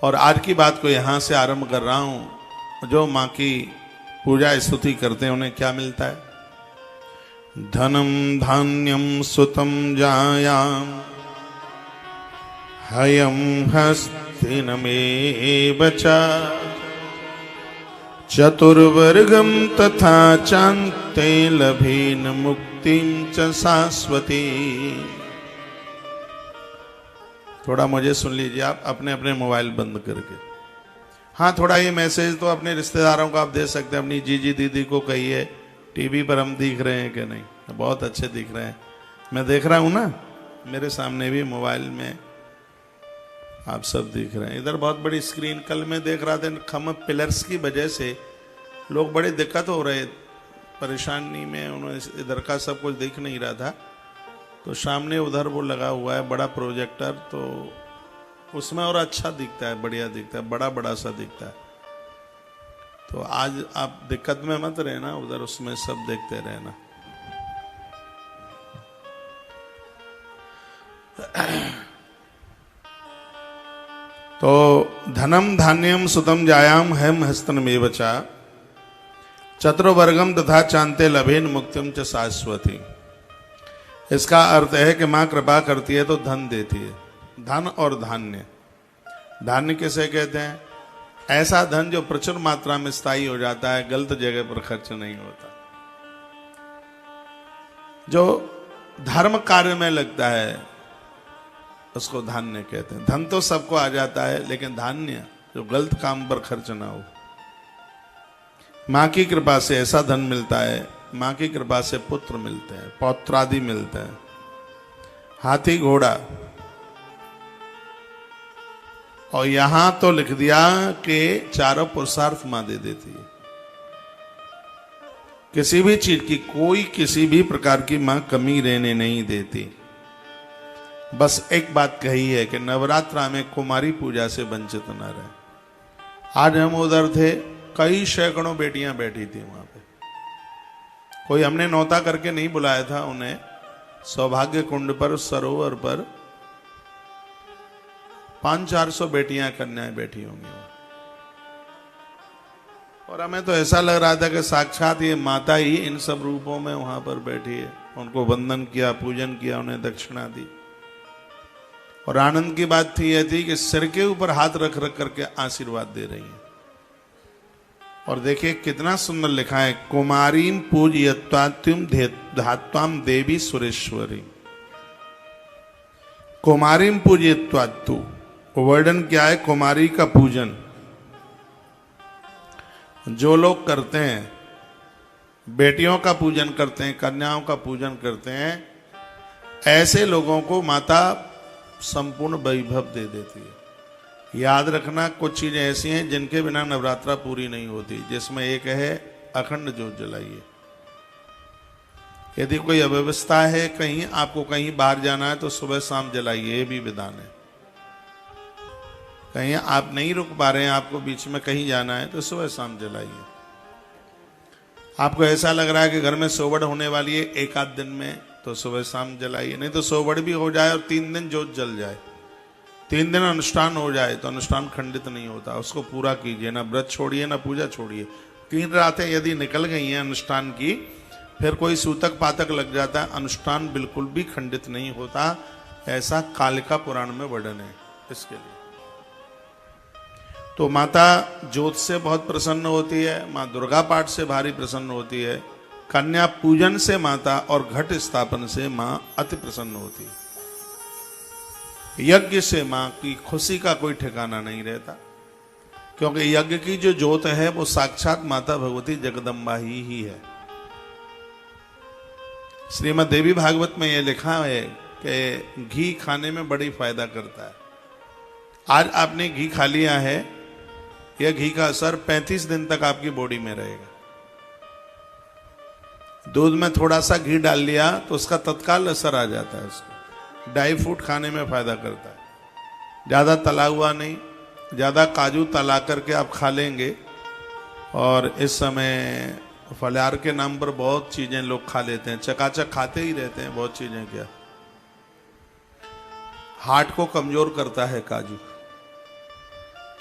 और आज की बात को यहाँ से आरंभ कर रहा हूँ। जो माँ की पूजा स्तुति करते हैं उन्हें क्या मिलता है? धनम धान्यम सुतम जायाम हयम हस्तिनमेव च चतुर्वर्गम तथा चान्ते लभेन मुक्तिं च शाश्वती। थोड़ा मुझे सुन लीजिए आप अपने अपने मोबाइल बंद करके। हाँ, थोड़ा ये मैसेज तो अपने रिश्तेदारों को आप दे सकते हैं, अपनी जीजी दीदी को कहिए टीवी पर हम दिख रहे हैं कि नहीं। बहुत अच्छे दिख रहे हैं, मैं देख रहा हूँ ना, मेरे सामने भी मोबाइल में आप सब दिख रहे हैं। इधर बहुत बड़ी स्क्रीन, कल मैं देख रहा था खम पिलर्स की वजह से लोग बड़े दिक्कत हो रहे, परेशानी में, उन्होंने इधर का सब कुछ दिख नहीं रहा था, तो सामने उधर वो लगा हुआ है बड़ा प्रोजेक्टर, तो उसमें और अच्छा दिखता है, बढ़िया दिखता है, बड़ा बड़ा सा दिखता है। तो आज आप दिक्कत में मत रहना, उधर उसमें सब देखते रहना। तो धनम धान्यम सुतम जायाम हेम हस्तनमेव च चतुर्वर्गम तथा चान्ते लभेन मुक्तिम च शाश्वती। इसका अर्थ है कि माँ कृपा करती है तो धन देती है। धन और धान्य, धान्य किसे कहते हैं? ऐसा धन जो प्रचुर मात्रा में स्थायी हो जाता है, गलत जगह पर खर्च नहीं होता, जो धर्म कार्य में लगता है उसको धान्य कहते हैं। धन तो सबको आ जाता है, लेकिन धान्य जो गलत काम पर खर्च ना हो। माँ की कृपा से ऐसा धन मिलता है, माँ की कृपा से पुत्र मिलते हैं, पौत्रादि मिलते हैं, हाथी घोड़ा। और यहां तो लिख दिया कि चारों पुरुषार्थ मां दे देती है। किसी भी चीज की, कोई किसी भी प्रकार की मां कमी रहने नहीं देती। बस एक बात कही है कि नवरात्रा में कुमारी पूजा से वंचित न रहे। आज हम उधर थे, कई सैकड़ों बेटियां बैठी थी वहां पे। कोई हमने नौता करके नहीं बुलाया था उन्हें। सौभाग्य कुंड पर, सरोवर पर 500-400 बेटियां कन्याएं बैठी होंगी। और हमें तो ऐसा लग रहा था कि साक्षात ये माता ही इन सब रूपों में वहां पर बैठी है। उनको वंदन किया, पूजन किया, उन्हें दक्षिणा दी। और आनंद की बात थी यह थी कि सिर के ऊपर हाथ रख रख करके आशीर्वाद दे रही हैं। और देखिए कितना सुंदर लिखा है, कुमारीम पूजयत्वात्युम धात्वाम देवी सुरेश्वरी। कुमारीम पूजयत्वात्तु, वर्णन क्या है? कुमारी का पूजन जो लोग करते हैं, बेटियों का पूजन करते हैं, कन्याओं का पूजन करते हैं, ऐसे लोगों को माता संपूर्ण वैभव दे देती है। याद रखना, कुछ चीजें ऐसी हैं जिनके बिना नवरात्रा पूरी नहीं होती, जिसमें एक है अखंड ज्योत जलाइए। यदि कोई अव्यवस्था है कहीं, आपको कहीं बाहर जाना है तो सुबह शाम जलाइए, ये भी विधान है। कहीं आप नहीं रुक पा रहे हैं, आपको बीच में कहीं जाना है तो सुबह शाम जलाइए। आपको ऐसा लग रहा है कि घर में सोवड़ होने वाली है एक आध दिन में, तो सुबह शाम जलाइए। नहीं तो सोवड़ भी हो जाए और 3 दिन ज्योत जल जाए, 3 दिन अनुष्ठान हो जाए तो अनुष्ठान खंडित नहीं होता, उसको पूरा कीजिए। ना व्रत छोड़िए, ना पूजा छोड़िए। 3 रातें यदि निकल गई हैं अनुष्ठान की, फिर कोई सूतक पातक लग जाता है, अनुष्ठान बिल्कुल भी खंडित नहीं होता। ऐसा कालिका पुराण में वर्णन है इसके लिए। तो माता ज्योत से बहुत प्रसन्न होती है, माँ दुर्गा पाठ से भारी प्रसन्न होती है, कन्या पूजन से माता और घट स्थापन से माँ अति प्रसन्न होती है। यज्ञ से माँ की खुशी का कोई ठिकाना नहीं रहता, क्योंकि यज्ञ की जो ज्योत है वो साक्षात माता भगवती जगदम्बा ही है। श्रीमद् देवी भागवत में यह लिखा है कि घी खाने में बड़ी फायदा करता है। आज आपने घी खा लिया है, यह घी का असर 35 दिन तक आपकी बॉडी में रहेगा। दूध में थोड़ा सा घी डाल लिया तो उसका तत्काल असर आ जाता है। उसको ड्राई फ्रूट खाने में फायदा करता है, ज्यादा तला हुआ नहीं, ज्यादा काजू तला करके आप खा लेंगे। और इस समय फलाहार के नाम पर बहुत चीजें लोग खा लेते हैं, चकाचक खाते ही रहते हैं बहुत चीजें। क्या हार्ट को कमजोर करता है काजू,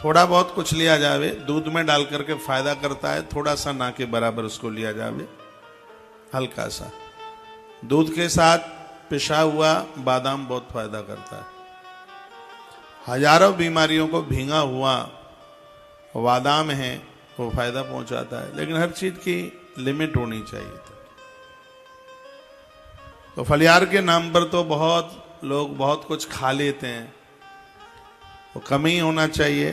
थोड़ा बहुत कुछ लिया जावे, दूध में डाल करके फायदा करता है, थोड़ा सा ना के बराबर उसको लिया जावे, हल्का सा। दूध के साथ पिसा हुआ बादाम बहुत फायदा करता है। हजारों बीमारियों को भींगा हुआ बादाम है वो फायदा पहुंचाता है, लेकिन हर चीज की लिमिट होनी चाहिए। तो फलियार के नाम पर तो बहुत लोग बहुत कुछ खा लेते हैं, वो कम ही होना चाहिए,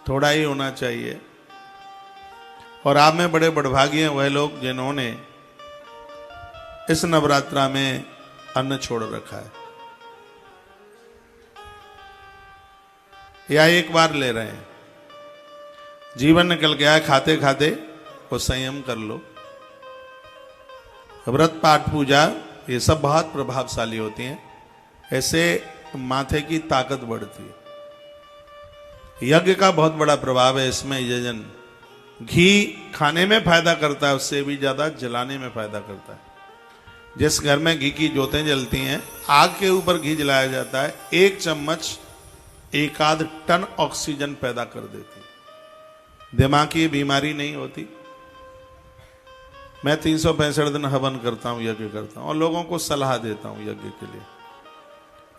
थोड़ा ही होना चाहिए। और आप में बड़े बड़भागी हैं वह लोग जिन्होंने इस नवरात्रा में अन्न छोड़ रखा है या एक बार ले रहे हैं। जीवन निकल गया है, खाते खाते वो संयम कर लो। व्रत पाठ पूजा ये सब बहुत प्रभावशाली होती हैं, ऐसे माथे की ताकत बढ़ती है। यज्ञ का बहुत बड़ा प्रभाव है इसमें। यजन घी खाने में फायदा करता है, उससे भी ज्यादा जलाने में फायदा करता है। जिस घर में घी की जोतें जलती हैं, आग के ऊपर घी जलाया जाता है, 1 चम्मच 1 टन ऑक्सीजन पैदा कर देती है। दिमाग की बीमारी नहीं होती। मैं 365 दिन हवन करता हूँ, यज्ञ करता हूँ और लोगों को सलाह देता हूँ यज्ञ के लिए।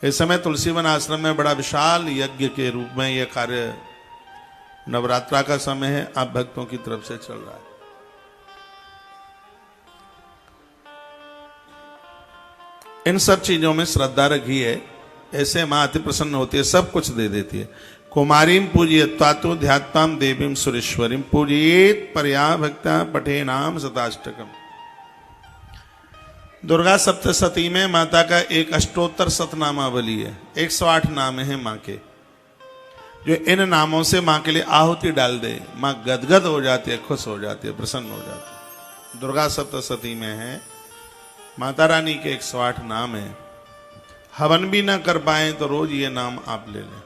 इस समय तुलसीवन आश्रम में बड़ा विशाल यज्ञ के रूप में यह कार्य नवरात्रा का समय है, आप भक्तों की तरफ से चल रहा है। इन सब चीजों में श्रद्धा रखी है, ऐसे मां अति प्रसन्न होती है, सब कुछ दे देती है। कुमारीम पूजयत्वातो ध्यात्माम देवीम सुरेश्वरीम पूजयेत परया भक्ता पठे नाम शताष्टकम। दुर्गा सप्तशती में माता का एक अष्टोत्तर शतनामावली है, 108 नाम है मां के। जो इन नामों से मां के लिए आहुति डाल दे, मां गदगद हो जाती है, खुश हो जाती है, प्रसन्न हो जाती है। दुर्गा सप्तशती में है, माता रानी के 108 नाम है। हवन भी ना कर पाए तो रोज ये नाम आप ले लें।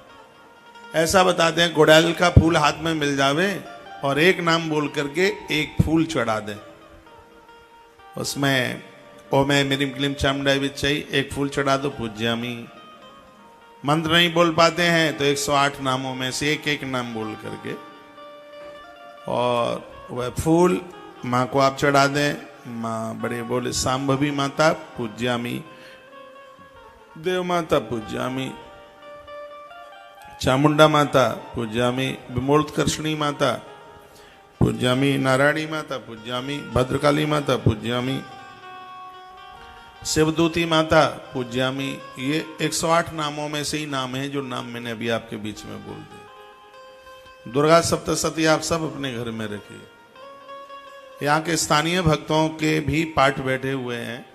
ऐसा बताते हैं, गुड़ैल का फूल हाथ में मिल जावे और एक नाम बोल करके एक फूल चढ़ा दे, उसमें ओम मिरिम क्लीम चामुंडाई विच्चई एक फूल चढ़ा दो, पूज्यामी। मंत्र नहीं बोल पाते हैं तो 108 नामों में से एक एक नाम बोल करके और वह फूल माँ को आप चढ़ा दें। माँ बड़े बोले, सांभवी माता पूज्यामी, देव माता पूज्यामी, चामुंडा माता पूज्यामी, विमोलत्कर्षणी माता पूज्यामी, नारायणी माता पूज्यामी, भद्रकाली माता पूज्यामी, शिवदूती माता पूज्यामी। ये 108 नामों में से ही नाम है जो नाम मैंने अभी आपके बीच में बोल दिए। दुर्गा सप्तशती आप सब अपने घर में रखिए। यहाँ के स्थानीय भक्तों के भी पाठ बैठे हुए हैं,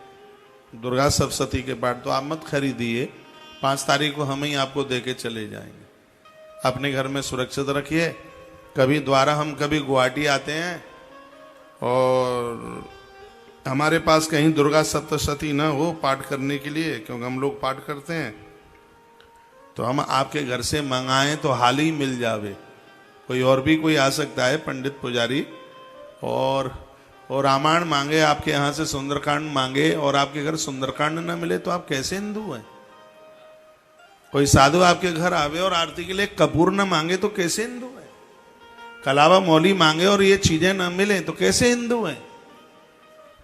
दुर्गा सप्तशती के पाठ, तो आप मत खरीदिए, 5 तारीख को हम ही आपको देके चले जाएंगे। अपने घर में सुरक्षित रखिए। कभी द्वारा हम कभी गुवाहाटी आते हैं और हमारे पास कहीं दुर्गा सप्तशती ना हो पाठ करने के लिए, क्योंकि हम लोग पाठ करते हैं, तो हम आपके घर से मंगाएं तो हाल ही मिल जावे। कोई और भी कोई आ सकता है, पंडित पुजारी, और रामायण मांगे आपके यहाँ से, सुंदरकांड मांगे और आपके घर सुंदरकांड ना मिले तो आप कैसे हिंदू हैं? कोई साधु आपके घर आवे और आरती के लिए कपूर न मांगे तो कैसे हिंदू है? कलावा मौली मांगे और ये चीजें ना मिले तो कैसे हिंदू हैं?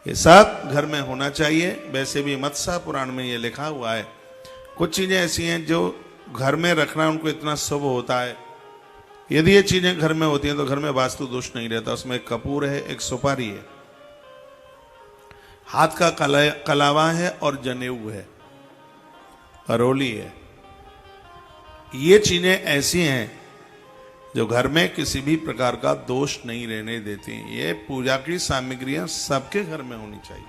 ये सब घर में होना चाहिए। वैसे भी मत्स्य पुराण में ये लिखा हुआ है, कुछ चीजें ऐसी हैं जो घर में रखना उनको इतना शुभ होता है। यदि ये चीजें घर में होती हैं तो घर में वास्तु दोष नहीं रहता। उसमें एक कपूर है, एक सुपारी है, हाथ का कलावा है और जनेऊ है, अरोली है। ये चीजें ऐसी हैं जो घर में किसी भी प्रकार का दोष नहीं रहने देती। ये पूजा की सामग्रियां सबके घर में होनी चाहिए।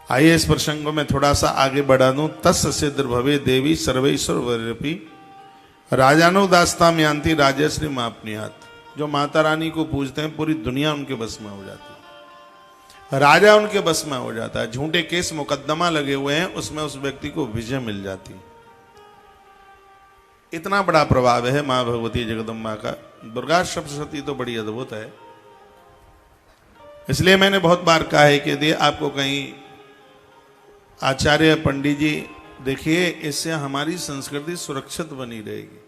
आइए इस प्रसंग को मैं थोड़ा सा आगे बढ़ा दूं। तस् सिद्ध भवे देवी सर्वेश्वर वरपी राजानो दास्ताम यान्ति राजश्री मापनियात। जो माता रानी को पूजते हैं पूरी दुनिया उनके बस में हो जाती है, राजा उनके बस में हो जाता है। झूठे केस मुकदमा लगे हुए हैं उसमें उस व्यक्ति को विजय मिल जाती है। इतना बड़ा प्रभाव है मां भगवती जगदम्बा का। दुर्गा सप्तशती तो बड़ी अद्भुत है। इसलिए मैंने बहुत बार कहा है कि यदि आपको कहीं आचार्य पंडित जी देखिए, इससे हमारी संस्कृति सुरक्षित बनी रहेगी।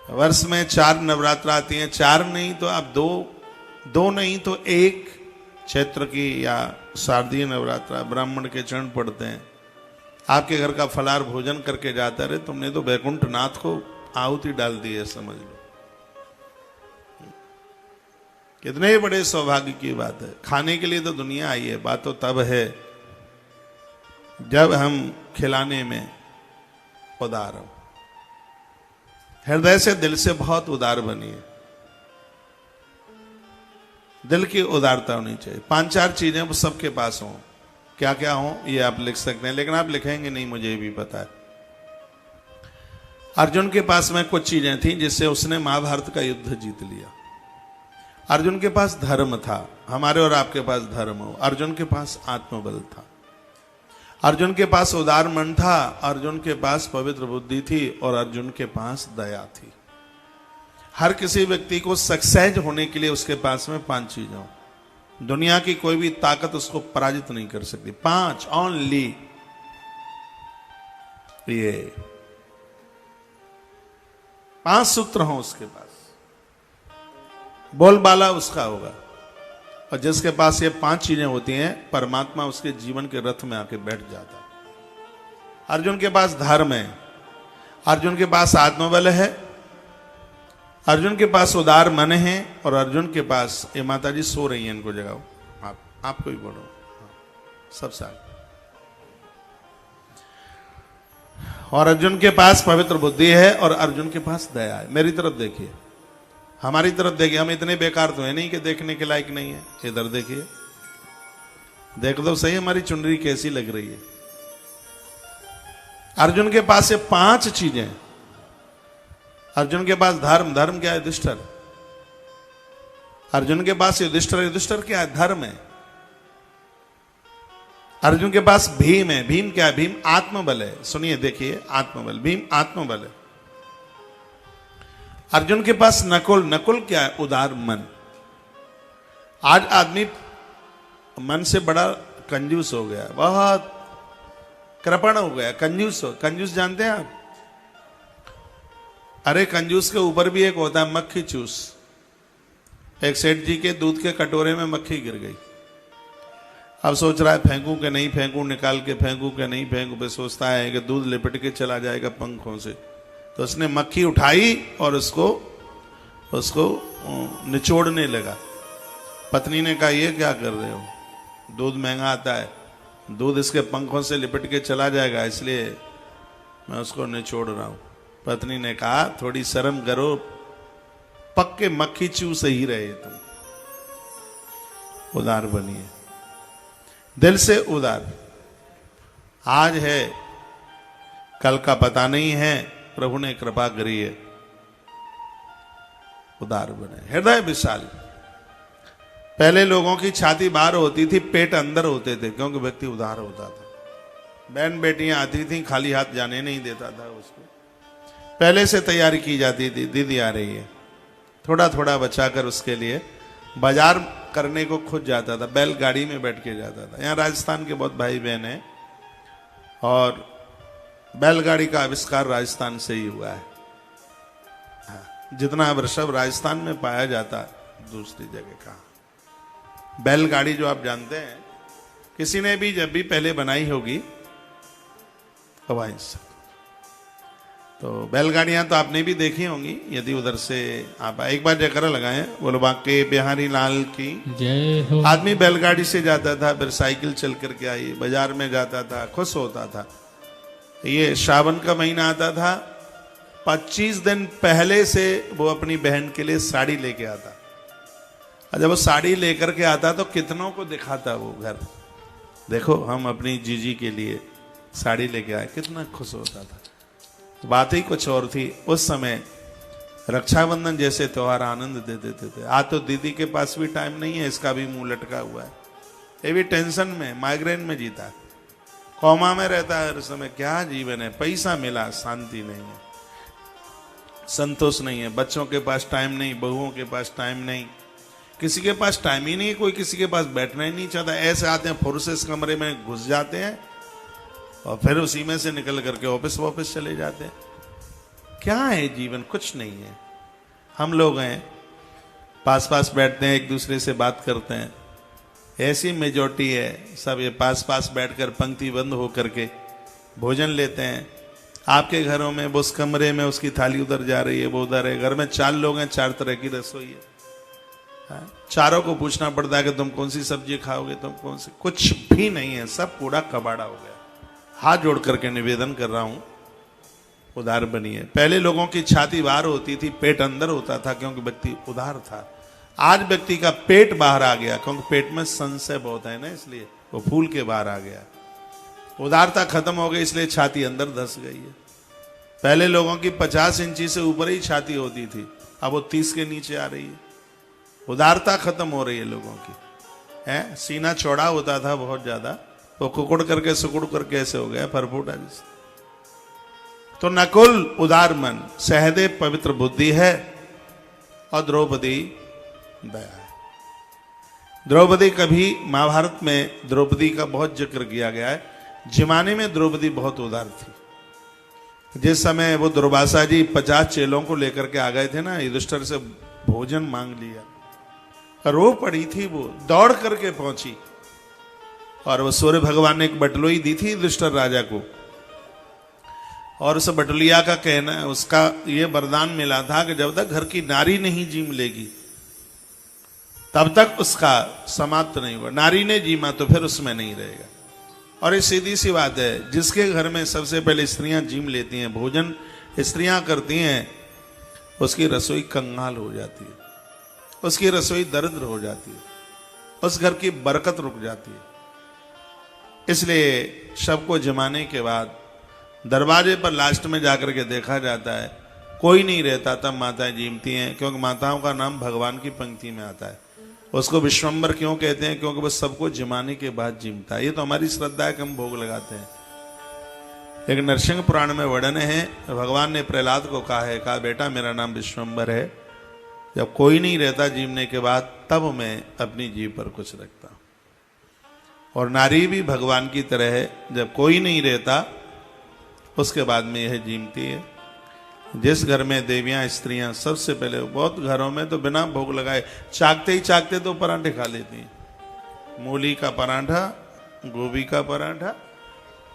वर्ष में 4 नवरात्र आती हैं, 4 नहीं तो आप दो नहीं तो 1 चैत्र की या शारदीय नवरात्र ब्राह्मण के चरण पड़ते हैं, आपके घर का फलार भोजन करके जाता रहे, तुमने तो वैकुंठ नाथ को आहुति डाल दी है, समझ लो। कितने बड़े सौभाग्य की बात है। खाने के लिए तो दुनिया आई है, बात तो तब है जब हम खिलाने में उदार हो, हृदय से दिल से बहुत उदार बनिए। दिल की उदारता होनी चाहिए। 5-4 चीजें वो सबके पास हों। क्या क्या हो ये आप लिख सकते हैं, लेकिन आप लिखेंगे नहीं, मुझे भी पता है। अर्जुन के पास में कुछ चीजें थी जिससे उसने महाभारत का युद्ध जीत लिया। अर्जुन के पास धर्म था, हमारे और आपके पास धर्म हो। अर्जुन के पास आत्मबल था, अर्जुन के पास उदार मन था, अर्जुन के पास पवित्र बुद्धि थी और अर्जुन के पास दया थी। हर किसी व्यक्ति को सक्सेस होने के लिए उसके पास में 5 चीजें हो। दुनिया की कोई भी ताकत उसको पराजित नहीं कर सकती। 5 ओनली, ये 5 सूत्र हो उसके पास, बोलबाला उसका होगा। और जिसके पास ये 5 चीजें होती हैं, परमात्मा उसके जीवन के रथ में आके बैठ जाता है। अर्जुन के पास धर्म है, अर्जुन के पास आत्मबल है, अर्जुन के पास उदार मन है, और अर्जुन के पास, ये माता जी सो रही हैं, इनको जगाओ, आपको ही बोलो, सब साथ। और अर्जुन के पास पवित्र बुद्धि है और अर्जुन के पास दया है। मेरी तरफ देखिए, हमारी तरफ देखिए, हम इतने बेकार तो है नहीं कि देखने के लायक नहीं है। इधर देखिए, देख दो सही हमारी चुनरी कैसी लग रही है। अर्जुन के पास ये 5 चीजें। अर्जुन के पास धर्म, धर्म क्या है? युधिष्ठिर। अर्जुन के पास युधिष्ठिर, युधिष्ठिर क्या है? धर्म है। अर्जुन के पास भीम है, भीम क्या है? भीम आत्मबल है। सुनिए देखिए, आत्मबल, भीम आत्मबल है। अर्जुन के पास नकुल, नकुल क्या है? उदार मन। आज आदमी मन से बड़ा कंजूस हो गया, बहुत कृपण हो गया, कंजूस हो। कंजूस जानते हैं आप? अरे कंजूस के ऊपर भी एक होता है मक्खी चूस। एक सेठ जी के दूध के कटोरे में मक्खी गिर गई। अब सोच रहा है फेंकूं कि नहीं फेंकूं, निकाल के फेंकूं कि नहीं फेंकूं। पे सोचता है कि दूध लिपट के चला जाएगा पंखों से, तो उसने मक्खी उठाई और उसको निचोड़ने लगा। पत्नी ने कहा, ये क्या कर रहे हो? दूध महंगा आता है, दूध इसके पंखों से लिपट के चला जाएगा, इसलिए मैं उसको निचोड़ रहा हूं। पत्नी ने कहा, थोड़ी शर्म करो, पक्के मक्खी चूस ही रहे तुम। उदार बनिए, दिल से उदार। आज है, कल का पता नहीं है, प्रभु ने कृपा करी है। उदार बने, हृदय विशाल। पहले लोगों की छाती बाहर होती थी, पेट अंदर होते थे, क्योंकि व्यक्ति उदार होता था। बहन बेटियां आती थी, खाली हाथ जाने नहीं देता था उसको। पहले से तैयारी की जाती थी, दीदी आ रही है, थोड़ा थोड़ा बचाकर उसके लिए बाजार करने को खुद जाता था, बैलगाड़ी में बैठ के जाता था। यहाँ राजस्थान के बहुत भाई बहन हैं, और बैलगाड़ी का आविष्कार राजस्थान से ही हुआ है। जितना वृषभ राजस्थान में पाया जाता, दूसरी जगह कहाँ। बैलगाड़ी जो आप जानते हैं, किसी ने भी जब भी पहले बनाई होगी, तो बैलगाड़ियां तो आपने भी देखी होंगी, यदि उधर से आप एक बार जयकारा लगाएं, बोलो बांके बिहारी लाल की जय हो। आदमी बैलगाड़ी से जाता था, फिर साइकिल चल करके आई, बाजार में जाता था, खुश होता था। ये श्रावण का महीना आता था, 25 दिन पहले से वो अपनी बहन के लिए साड़ी लेके आता। और जब वो साड़ी लेकर के आता तो कितनों को दिखाता वो घर, देखो हम अपनी जीजी के लिए साड़ी लेके आए, कितना खुश होता था। बात ही कुछ और थी। उस समय रक्षाबंधन जैसे त्योहार आनंद दे देते थे। आज तो दीदी के पास भी टाइम नहीं है, इसका भी मुंह लटका हुआ है, ये भी टेंशन में, माइग्रेन में जीता है, कोमा में रहता है हर समय। क्या जीवन है, पैसा मिला, शांति नहीं है, संतोष नहीं है, बच्चों के पास टाइम नहीं, बहुओं के पास टाइम नहीं, किसी के पास टाइम ही नहीं, कोई किसी के पास बैठना ही नहीं चाहता। ऐसे आते हैं, फुर्सत कमरे में घुस जाते हैं और फिर उसी में से निकल करके ऑफिस चले जाते हैं। क्या है जीवन? कुछ नहीं है। हम लोग हैं, पास पास बैठते हैं, एक दूसरे से बात करते हैं, ऐसी मेजॉरिटी है, सब ये पास पास बैठकर पंक्ति बंद होकर के भोजन लेते हैं। आपके घरों में वो उस कमरे में उसकी थाली उधर जा रही है, वो उधर है। घर में 4 लोग हैं, 4 तरह की रसोई है। चारों को पूछना पड़ता है कि तुम कौन सी सब्जी खाओगे, तुम कौन सी। कुछ भी नहीं है, सब कूड़ा कबाड़ा हो गया। हाथ जोड़ करके निवेदन कर रहा हूं, उदार बनिए। पहले लोगों की छाती बाहर होती थी, पेट अंदर होता था, क्योंकि व्यक्ति उदार था। आज व्यक्ति का पेट बाहर आ गया, क्योंकि पेट में संशय बहुत है ना, इसलिए वो फूल के बाहर आ गया। उदारता खत्म हो गई, इसलिए छाती अंदर धस गई है। पहले लोगों की 50 इंची से ऊपर ही छाती होती थी, अब वो 30 के नीचे आ रही है। उदारता खत्म हो रही है लोगों की, है। सीना चौड़ा होता था बहुत ज्यादा, वो कुकुड़ करके सुकुड़ करके ऐसे हो गया, फरफूटा जैसे। तो नकुल उदार मन, सहदेव पवित्र बुद्धि है, और द्रौपदी दया है। द्रौपदी कभी महाभारत में द्रौपदी का बहुत जिक्र किया गया है। जमाने में द्रौपदी बहुत उदार थी। जिस समय वो दुर्वासा जी 50 चेलों को लेकर के आ गए थे ना, युधिष्ठिर से भोजन मांग लिया, रो पड़ी थी, वो दौड़ करके पहुंची, और वो सूर्य भगवान ने एक बटलोई दी थी युधिष्ठिर राजा को, और उस बटुलिया का कहना है, उसका ये वरदान मिला था कि जब तक घर की नारी नहीं जीम लेगी तब तक उसका समाप्त नहीं हुआ। नारी ने जीमा तो फिर उसमें नहीं रहेगा। और ये सीधी सी बात है, जिसके घर में सबसे पहले स्त्रियां जीम लेती हैं, भोजन स्त्रियां करती हैं, उसकी रसोई कंगाल हो जाती है, उसकी रसोई दरिद्र हो जाती है, उस घर की बरकत रुक जाती है। इसलिए सबको जमाने के बाद दरवाजे पर लास्ट में जाकर के देखा जाता है, कोई नहीं रहता, तब माताएं जीमती हैं, क्योंकि माताओं का नाम भगवान की पंक्ति में आता है। उसको विश्वम्बर क्यों कहते हैं? क्योंकि वो सबको जमाने के बाद जीमता है। ये तो हमारी श्रद्धा है कि हम भोग लगाते हैं। लेकिन नरसिंह पुराण में वर्णन है, भगवान ने प्रहलाद को कहा बेटा मेरा नाम विश्वम्बर है, जब कोई नहीं रहता जीमने के बाद तब मैं अपनी जीभ पर कुछ रखता हूं। और नारी भी भगवान की तरह है, जब कोई नहीं रहता उसके बाद में यह जीमती है। जिस घर में देवियां स्त्रियां, सबसे पहले बहुत घरों में तो बिना भोग लगाए चाकते ही चाकते तो परांठे खा लेती हैं। मूली का परांठा, गोभी का परांठा।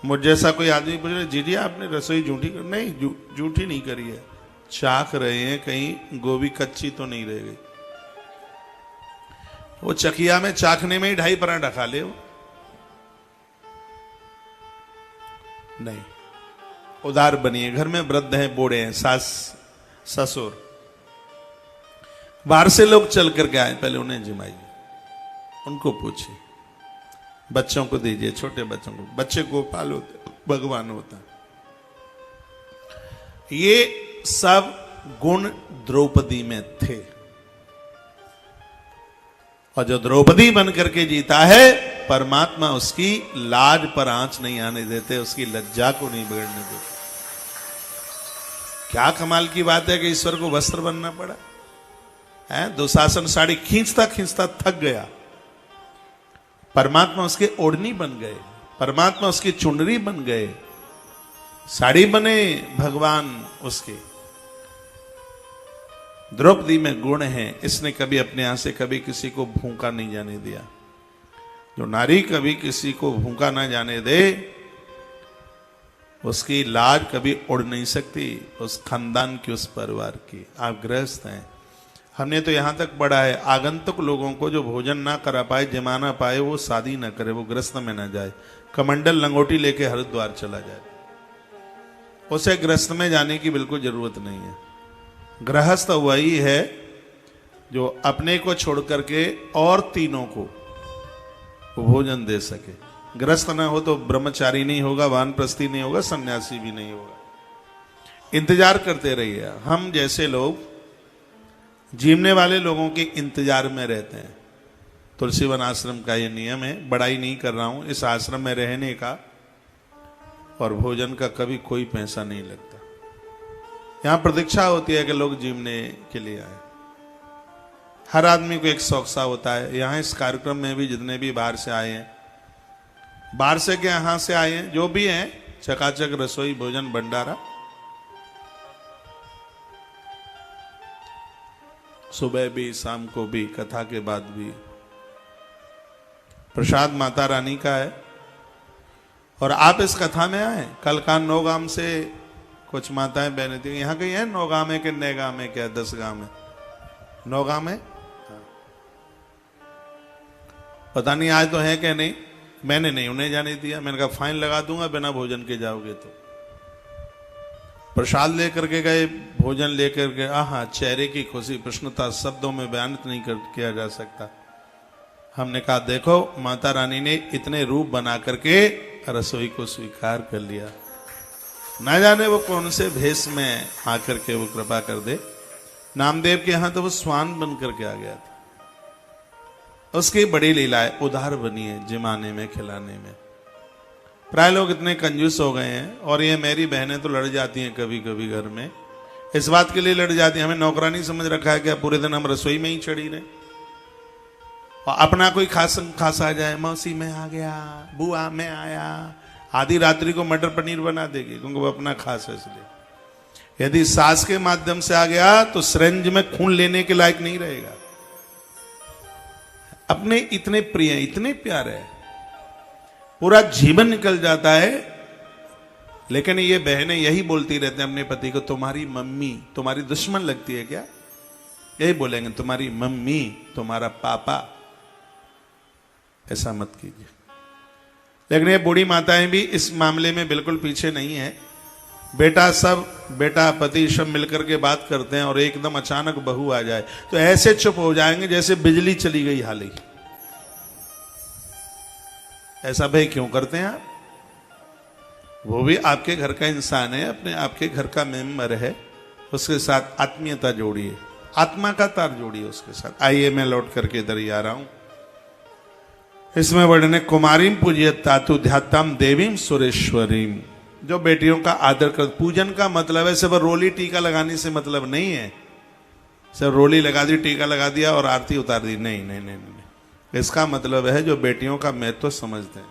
मुझ जैसा कोई आदमी पूछ रहे, जी आपने रसोई झूठी कर? नहीं, झूठी नहीं करी है, चाक रहे हैं, कहीं गोभी कच्ची तो नहीं रह गई। वो चकिया में चाकने में ही 2.5 परांठा खा ले वो। नहीं, उदार बनिए। घर में वृद्ध हैं, बूढ़े हैं, सास ससुर, बाहर से लोग चल करके आए, पहले उन्हें जिमाइए, उनको पूछिए, बच्चों को दीजिए, छोटे बच्चों को। बच्चे गोपाल होते, भगवान होता। ये सब गुण द्रौपदी में थे, और जो द्रौपदी बन करके जीता है, परमात्मा उसकी लाज पर आंच नहीं आने देते, उसकी लज्जा को नहीं बिगड़ने देते। क्या कमाल की बात है कि ईश्वर को वस्त्र बनना पड़ा है। दुशासन साड़ी खींचता खींचता थक गया, परमात्मा उसके ओढ़नी बन गए, परमात्मा उसकी चुनरी बन गए, साड़ी बने भगवान उसके। द्रौपदी में गुण है, इसने कभी अपने यहां से कभी किसी को भूखा नहीं जाने दिया। जो नारी कभी किसी को भूखा ना जाने दे, उसकी लाज कभी उड़ नहीं सकती, उस खानदान की, उस परिवार की। आप गृहस्थ हैं, हमने तो यहां तक पढ़ा है, आगंतुक लोगों को जो भोजन ना करा पाए, जमा ना पाए, वो शादी ना करे, वो गृहस्थ में ना जाए, कमंडल लंगोटी लेके हरिद्वार चला जाए, उसे गृहस्थ में जाने की बिल्कुल जरूरत नहीं है। गृहस्थ वही है जो अपने को छोड़ करके और तीनों को भोजन दे सके। गृहस्थ ना हो तो ब्रह्मचारी नहीं होगा, वानप्रस्थी नहीं होगा, सन्यासी भी नहीं होगा। इंतजार करते रहिए। हम जैसे लोग जीवने वाले लोगों के इंतजार में रहते हैं। तुलसीवन आश्रम का ये नियम है, बड़ाई नहीं कर रहा हूं, इस आश्रम में रहने का और भोजन का कभी कोई पैसा नहीं लगता। यहां प्रतीक्षा होती है कि लोग जीवने के लिए आए। हर आदमी को एक शौक सा होता है। यहां इस कार्यक्रम में भी जितने भी बाहर से आए हैं, बाहर से क्या यहां से आए हैं, जो भी हैं, चकाचक रसोई, भोजन, भंडारा, सुबह भी शाम को भी कथा के बाद भी। प्रसाद माता रानी का है और आप इस कथा में आए। कल का नौगाम से कुछ माताएं बहनें थी, यहाँ कहीं है नौगाम है कि नए गांव है, क्या 10 गांव है? नौगाम है, पता नहीं आज तो है कि नहीं। मैंने नहीं उन्हें जाने दिया, मैंने कहा फाइन लगा दूंगा बिना भोजन के जाओगे तो। प्रसाद लेकर के गए, भोजन लेकर के, आहा चेहरे की खुशी प्रसन्नता शब्दों में बयान नहीं किया जा सकता। हमने कहा देखो माता रानी ने इतने रूप बना करके रसोई को स्वीकार कर लिया, ना जाने वो कौन से भेष में आकर के वो कृपा कर दे। नामदेव के यहां तो वो स्वान बन करके आ गया था। उसकी बड़ी लीलाएं उधार बनी है जिमाने में खिलाने में। प्राय लोग इतने कंजूस हो गए हैं, और ये मेरी बहनें तो लड़ जाती हैं कभी कभी घर में, इस बात के लिए लड़ जाती हैं हमें नौकरानी समझ रखा है क्या, पूरे दिन हम रसोई में ही चढ़ी रहे। और अपना कोई खास आ जाए, मौसी में आ गया, बुआ में आया, आधी रात्रि को मटर पनीर बना देगी क्योंकि वो अपना खास है इसलिए। यदि सास के माध्यम से आ गया तो सिरिंज में खून लेने के लायक नहीं रहेगा। अपने इतने प्रिय, इतने प्यारे है, पूरा जीवन निकल जाता है। लेकिन ये बहनें यही बोलती रहते हैं अपने पति को, तुम्हारी मम्मी तुम्हारी दुश्मन लगती है क्या? यही बोलेंगे, तुम्हारी मम्मी तुम्हारा पापा। ऐसा मत कीजिए। लेकिन ये बूढ़ी माताएं भी इस मामले में बिल्कुल पीछे नहीं है। बेटा पति सब मिलकर के बात करते हैं और एकदम अचानक बहू आ जाए तो ऐसे चुप हो जाएंगे जैसे बिजली चली गई हाल ही। ऐसा भाई क्यों करते हैं आप? वो भी आपके घर का इंसान है, अपने आपके घर का मेंबर है, उसके साथ आत्मीयता जोड़िए, आत्मा का तार जोड़िए उसके साथ। आइए मैं लौट करके इधर ही आ रहा हूं। इसमें वर्णन है कुमारीम पूज्यत तातु ध्याताम देवीम सुरेश्वरीम। जो बेटियों का आदर कर, पूजन का मतलब है सिर्फ रोली टीका लगाने से मतलब नहीं है, सिर्फ रोली लगा दी, टीका लगा दिया और आरती उतार दी, नहीं नहीं नहीं नहीं। इसका मतलब है जो बेटियों का महत्व समझते हैं,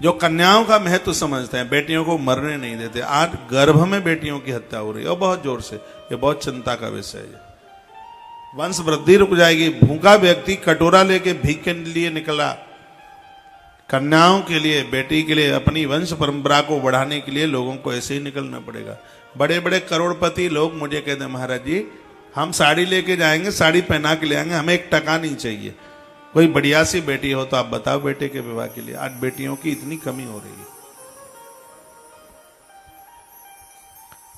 जो कन्याओं का महत्व समझते हैं, बेटियों को मरने नहीं देते। आज गर्भ में बेटियों की हत्या हो रही है और बहुत जोर से, ये बहुत चिंता का विषय है। वंश वृद्धि रुक जाएगी। भूखा व्यक्ति कटोरा लेके भीख के लिए निकला, कन्याओं के लिए, बेटी के लिए, अपनी वंश परंपरा को बढ़ाने के लिए लोगों को ऐसे ही निकलना पड़ेगा। बड़े बड़े करोड़पति लोग मुझे कहते हैं महाराज जी हम साड़ी लेके जाएंगे, साड़ी पहना के ले आएंगे, हमें 1 टका नहीं चाहिए। कोई बढ़िया सी बेटी हो तो आप बताओ बेटे के विवाह के लिए। आज बेटियों की इतनी कमी हो रही है।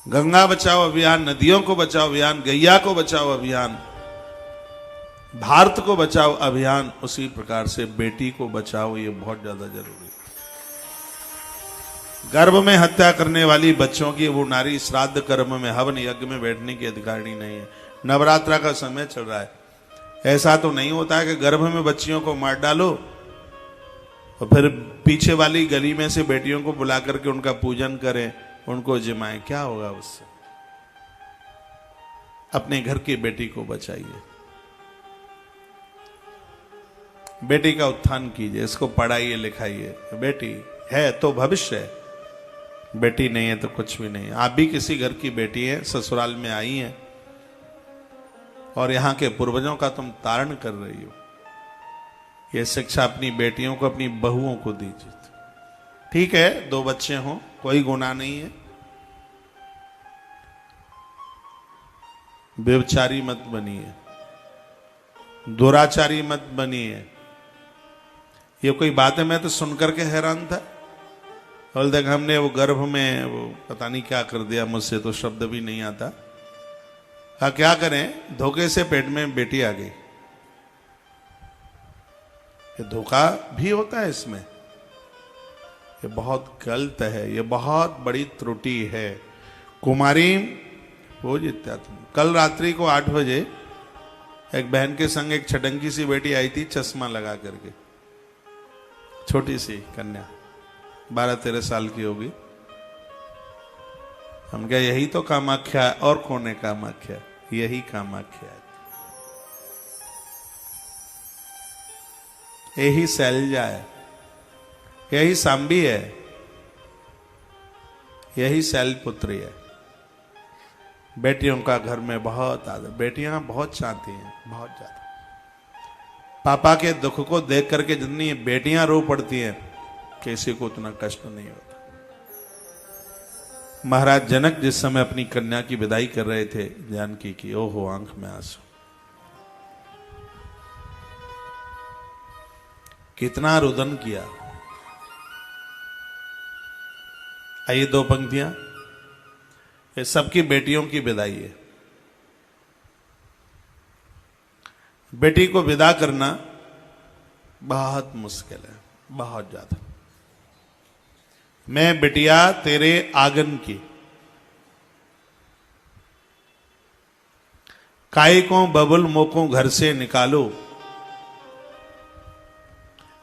गंगा बचाओ अभियान, नदियों को बचाओ अभियान, गैया को बचाओ अभियान, भारत को बचाओ अभियान, उसी प्रकार से बेटी को बचाओ, ये बहुत ज्यादा जरूरी है। गर्भ में हत्या करने वाली बच्चों की वो नारी श्राद्ध कर्म में हवन यज्ञ में बैठने की अधिकारी नहीं है। नवरात्रा का समय चल रहा है, ऐसा तो नहीं होता है कि गर्भ में बच्चियों को मार डालो और फिर पीछे वाली गली में से बेटियों को बुला करके उनका पूजन करें, उनको जिमाएं। क्या होगा उससे? अपने घर की बेटी को बचाइए, बेटी का उत्थान कीजिए, इसको पढ़ाइए लिखाइए। बेटी है तो भविष्य है, बेटी नहीं है तो कुछ भी नहीं है। आप भी किसी घर की बेटी है, ससुराल में आई हैं और यहाँ के पूर्वजों का तुम तारण कर रही हो। ये शिक्षा अपनी बेटियों को, अपनी बहुओं को दीजिए। ठीक है 2 बच्चे हों, कोई गुनाह नहीं है। व्यभिचारी मत बनिए, दुराचारी मत बनिए। ये कोई बात है? मैं तो सुनकर के हैरान था। और देख हमने वो गर्भ में वो पता नहीं क्या कर दिया, मुझसे तो शब्द भी नहीं आता। हाँ क्या करें, धोखे से पेट में बेटी आ गई। ये धोखा भी होता है इसमें, ये बहुत गलत है, ये बहुत बड़ी त्रुटि है। कुमारी वो जीत्या तुम। कल रात्रि को 8 बजे एक बहन के संग एक छटंकी सी बेटी आई थी, चश्मा लगा करके, छोटी सी कन्या 12-13 साल की होगी। हम क्या यही तो कामाख्या है? और कौन है कामाख्या? यही कामाख्या है, यही शैलजा है, यही सांबी है, यही शैलपुत्री है। बेटियों का घर में बहुत आदर, बेटियां बहुत चाहती हैं, बहुत ज्यादा। पापा के दुख को देख करके जितनी बेटियां रो पड़ती हैं, किसी को उतना कष्ट नहीं होता। महाराज जनक जिस समय अपनी कन्या की विदाई कर रहे थे जानकी की, ओहो आंख में आंसू, कितना रुदन किया। आइए दो पंक्तियां, ये सबकी बेटियों की विदाई है। बेटी को विदा करना बहुत मुश्किल है, बहुत ज्यादा। मैं बिटिया तेरे आंगन की, काय को बबुल मोको घर से निकालो,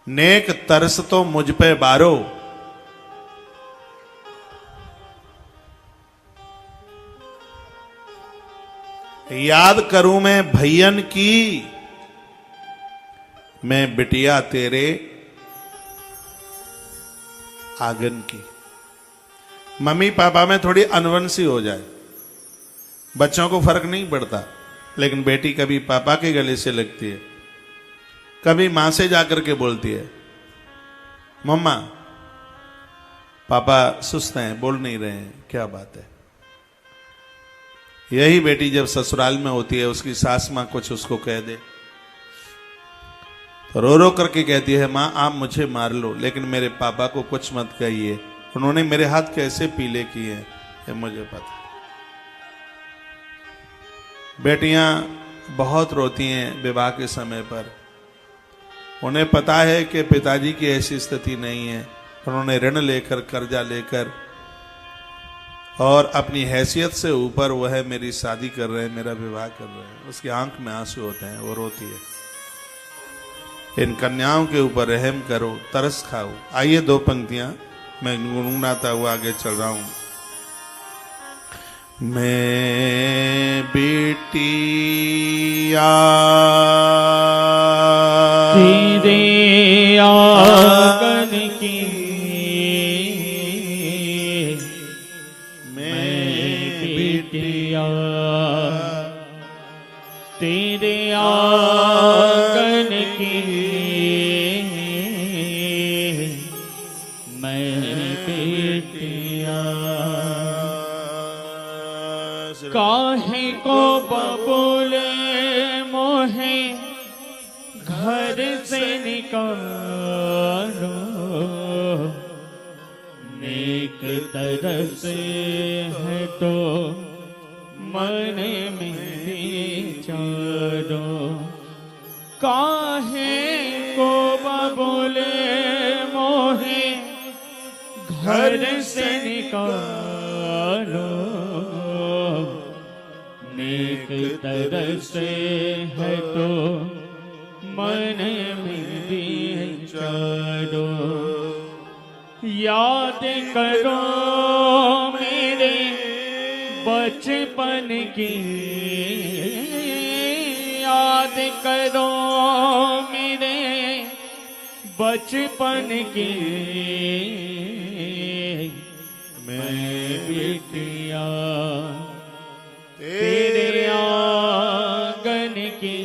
नेक तरस तो मुझ पे बारो, याद करूं मैं भैयन की, मैं बिटिया तेरे आंगन की। मम्मी पापा में थोड़ी अनबन हो जाए, बच्चों को फर्क नहीं पड़ता, लेकिन बेटी कभी पापा के गले से लगती है, कभी मां से जाकर के बोलती है, मम्मा पापा सुस्त हैं, बोल नहीं रहे हैं, क्या बात है। यही बेटी जब ससुराल में होती है, उसकी सास मां कुछ उसको कह दे तो रो रो करके कहती है, मां आप मुझे मार लो लेकिन मेरे पापा को कुछ मत कहिए, उन्होंने मेरे हाथ कैसे पीले किए हैं ये मुझे पता। बेटियां बहुत रोती हैं विवाह के समय पर, उन्हें पता है कि पिताजी की ऐसी स्थिति नहीं है, उन्होंने ऋण लेकर, कर्जा लेकर और अपनी हैसियत से ऊपर वह मेरी शादी कर रहे हैं, मेरा विवाह कर रहे हैं। उसकी आंख में आंसू होते हैं, वो रोती है। इन कन्याओं के ऊपर रहम करो, तरस खाओ। आइए दो पंक्तियां मैं गुनगुनाता हुआ आगे चल रहा हूं। मैं बिटिया तेरे आंगन की, बिटिया तेरे आंगन की, मैं बिटिया काहे को बबूले मोहे घर से निकालो, नेक तरस है तो मन में विचारो, काहे को बबूले मोहे घर से निकालो, नेक तरस है तो मन में विचारो, याद करो मेरे बचपन की, याद करो मेरे बचपन की, मैं बिटिया तेरे आंगन की,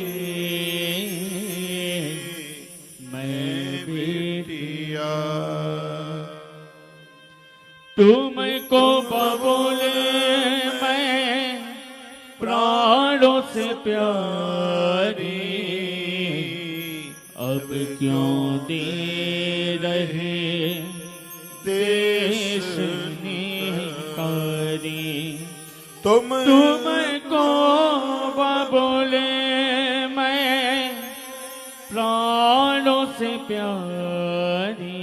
मैं बिटिया तुमको बबूले मैं प्राणों से प्यारी, अब क्यों दे रहे देश निकारी, तुमको बबूले मैं प्राणों से प्यारी,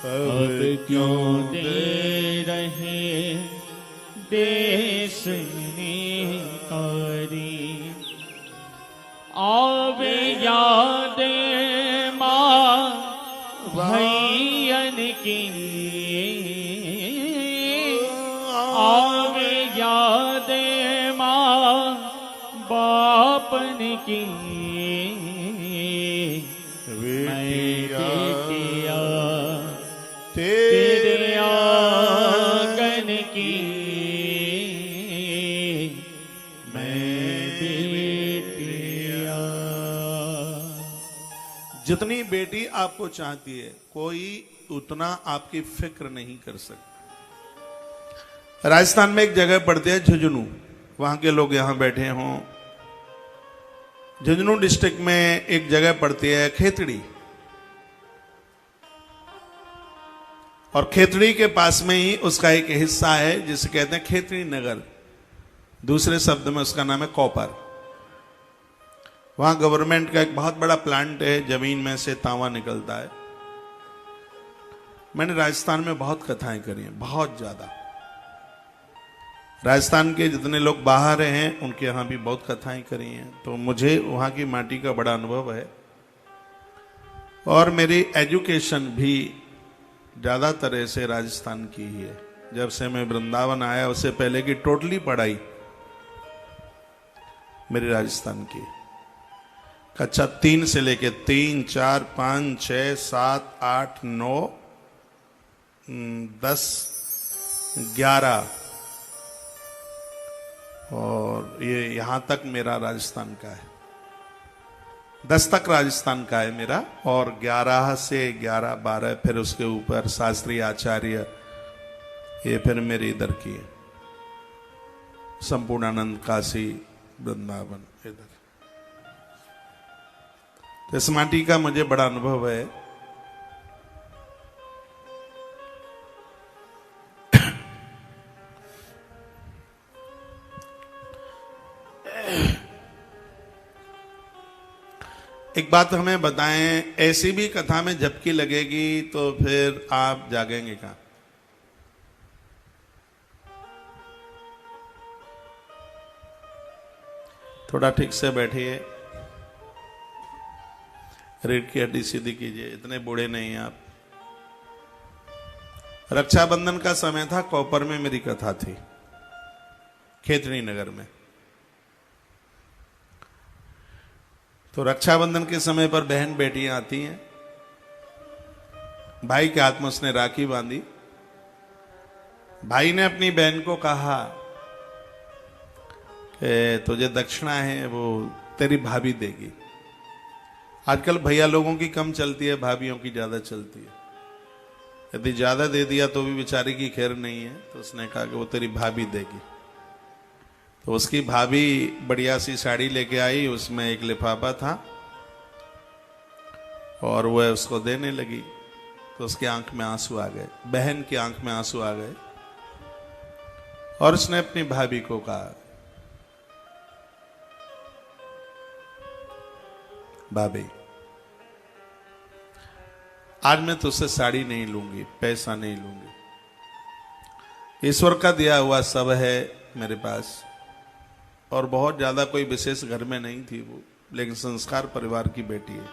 अब क्यों दे रहे देश निकारी, आवे याद माँ भैयन की, आवे याद माँ बापन की, मैं बिटिया तेरे आंगन की, जितनी बेटी आपको चाहती है, कोई उतना आपकी फिक्र नहीं कर सकता। राजस्थान में एक जगह पड़ती है झुंझुनू, वहां के लोग यहां बैठे हों। झुंझुनू डिस्ट्रिक्ट में एक जगह पड़ती है खेतड़ी, और खेतड़ी के पास में ही उसका एक हिस्सा है जिसे कहते हैं खेतड़ी नगर, दूसरे शब्द में उसका नाम है कॉपर। वहां गवर्नमेंट का एक बहुत बड़ा प्लांट है, जमीन में से तांबा निकलता है। मैंने राजस्थान में बहुत कथाएं करी हैं, बहुत ज्यादा। राजस्थान के जितने लोग बाहर हैं उनके यहां भी बहुत कथाएं करी हैं, तो मुझे वहां की माटी का बड़ा अनुभव है। और मेरी एजुकेशन भी ज्यादातर ऐसे राजस्थान की ही है। जब से मैं वृंदावन आया उससे पहले की टोटली पढ़ाई मेरी राजस्थान की। कक्षा 3 से लेके 3, 4, 5, 6, 7, 8, 9, 10, 11 और ये यहां तक मेरा राजस्थान का है। 10 तक राजस्थान का है मेरा, और 11 से 11, 12 फिर उसके ऊपर शास्त्री आचार्य, ये फिर मेरी इधर की है, संपूर्णानंद, काशी, वृंदावन इधर। तो इस माटी का मुझे बड़ा अनुभव है। एक बात हमें बताएं, ऐसी भी कथा में झपकी लगेगी तो फिर आप जागेंगे कहां? थोड़ा ठीक से बैठिए, रीढ़ की हड्डी सीधी कीजिए, इतने बूढ़े नहीं हैं आप। रक्षाबंधन का समय था, कॉपर में मेरी कथा थी, खेतड़ी नगर में। तो रक्षाबंधन के समय पर बहन बेटियां आती हैं, भाई के हाथ में उसने राखी बांधी। भाई ने अपनी बहन को कहा कि तुझे दक्षिणा है वो तेरी भाभी देगी। आजकल भैया लोगों की कम चलती है, भाभीयों की ज्यादा चलती है। यदि ज्यादा दे दिया तो भी बेचारी की खैर नहीं है, तो उसने कहा कि वो तेरी भाभी देगी। तो उसकी भाभी बढ़िया सी साड़ी लेके आई, उसमें एक लिफाफा था और वह उसको देने लगी। तो उसकी आंख में आंसू आ गए, बहन की आंख में आंसू आ गए, और उसने अपनी भाभी को कहा, भाभी आज मैं तुझसे साड़ी नहीं लूंगी, पैसा नहीं लूंगी। ईश्वर का दिया हुआ सब है मेरे पास, और बहुत ज्यादा कोई विशेष घर में नहीं थी वो, लेकिन संस्कार परिवार की बेटी है।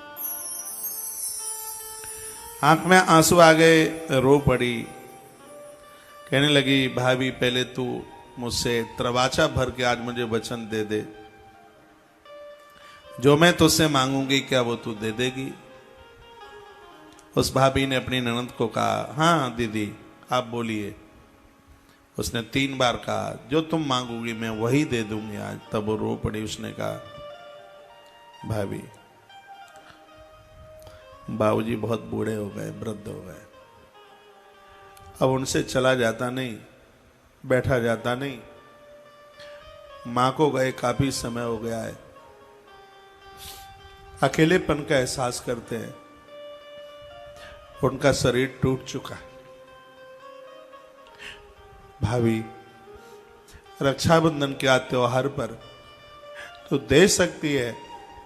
आंख में आंसू आ गए, रो पड़ी, कहने लगी, भाभी पहले तू मुझसे त्रवाचा भर के आज मुझे वचन दे दे, जो मैं तुझसे मांगूंगी क्या वो तू दे देगी? उस भाभी ने अपनी ननद को कहा, हाँ दीदी आप बोलिए। उसने 3 बार कहा, जो तुम मांगोगी मैं वही दे दूंगी आज। तब वो रो पड़ी। उसने कहा, भाभी बाबूजी बहुत बूढ़े हो गए, वृद्ध हो गए, अब उनसे चला जाता नहीं, बैठा जाता नहीं। मां को गए काफी समय हो गया है, अकेलेपन का एहसास करते हैं, उनका शरीर टूट चुका है। भाभी रक्षाबंधन के त्योहार पर तो दे सकती है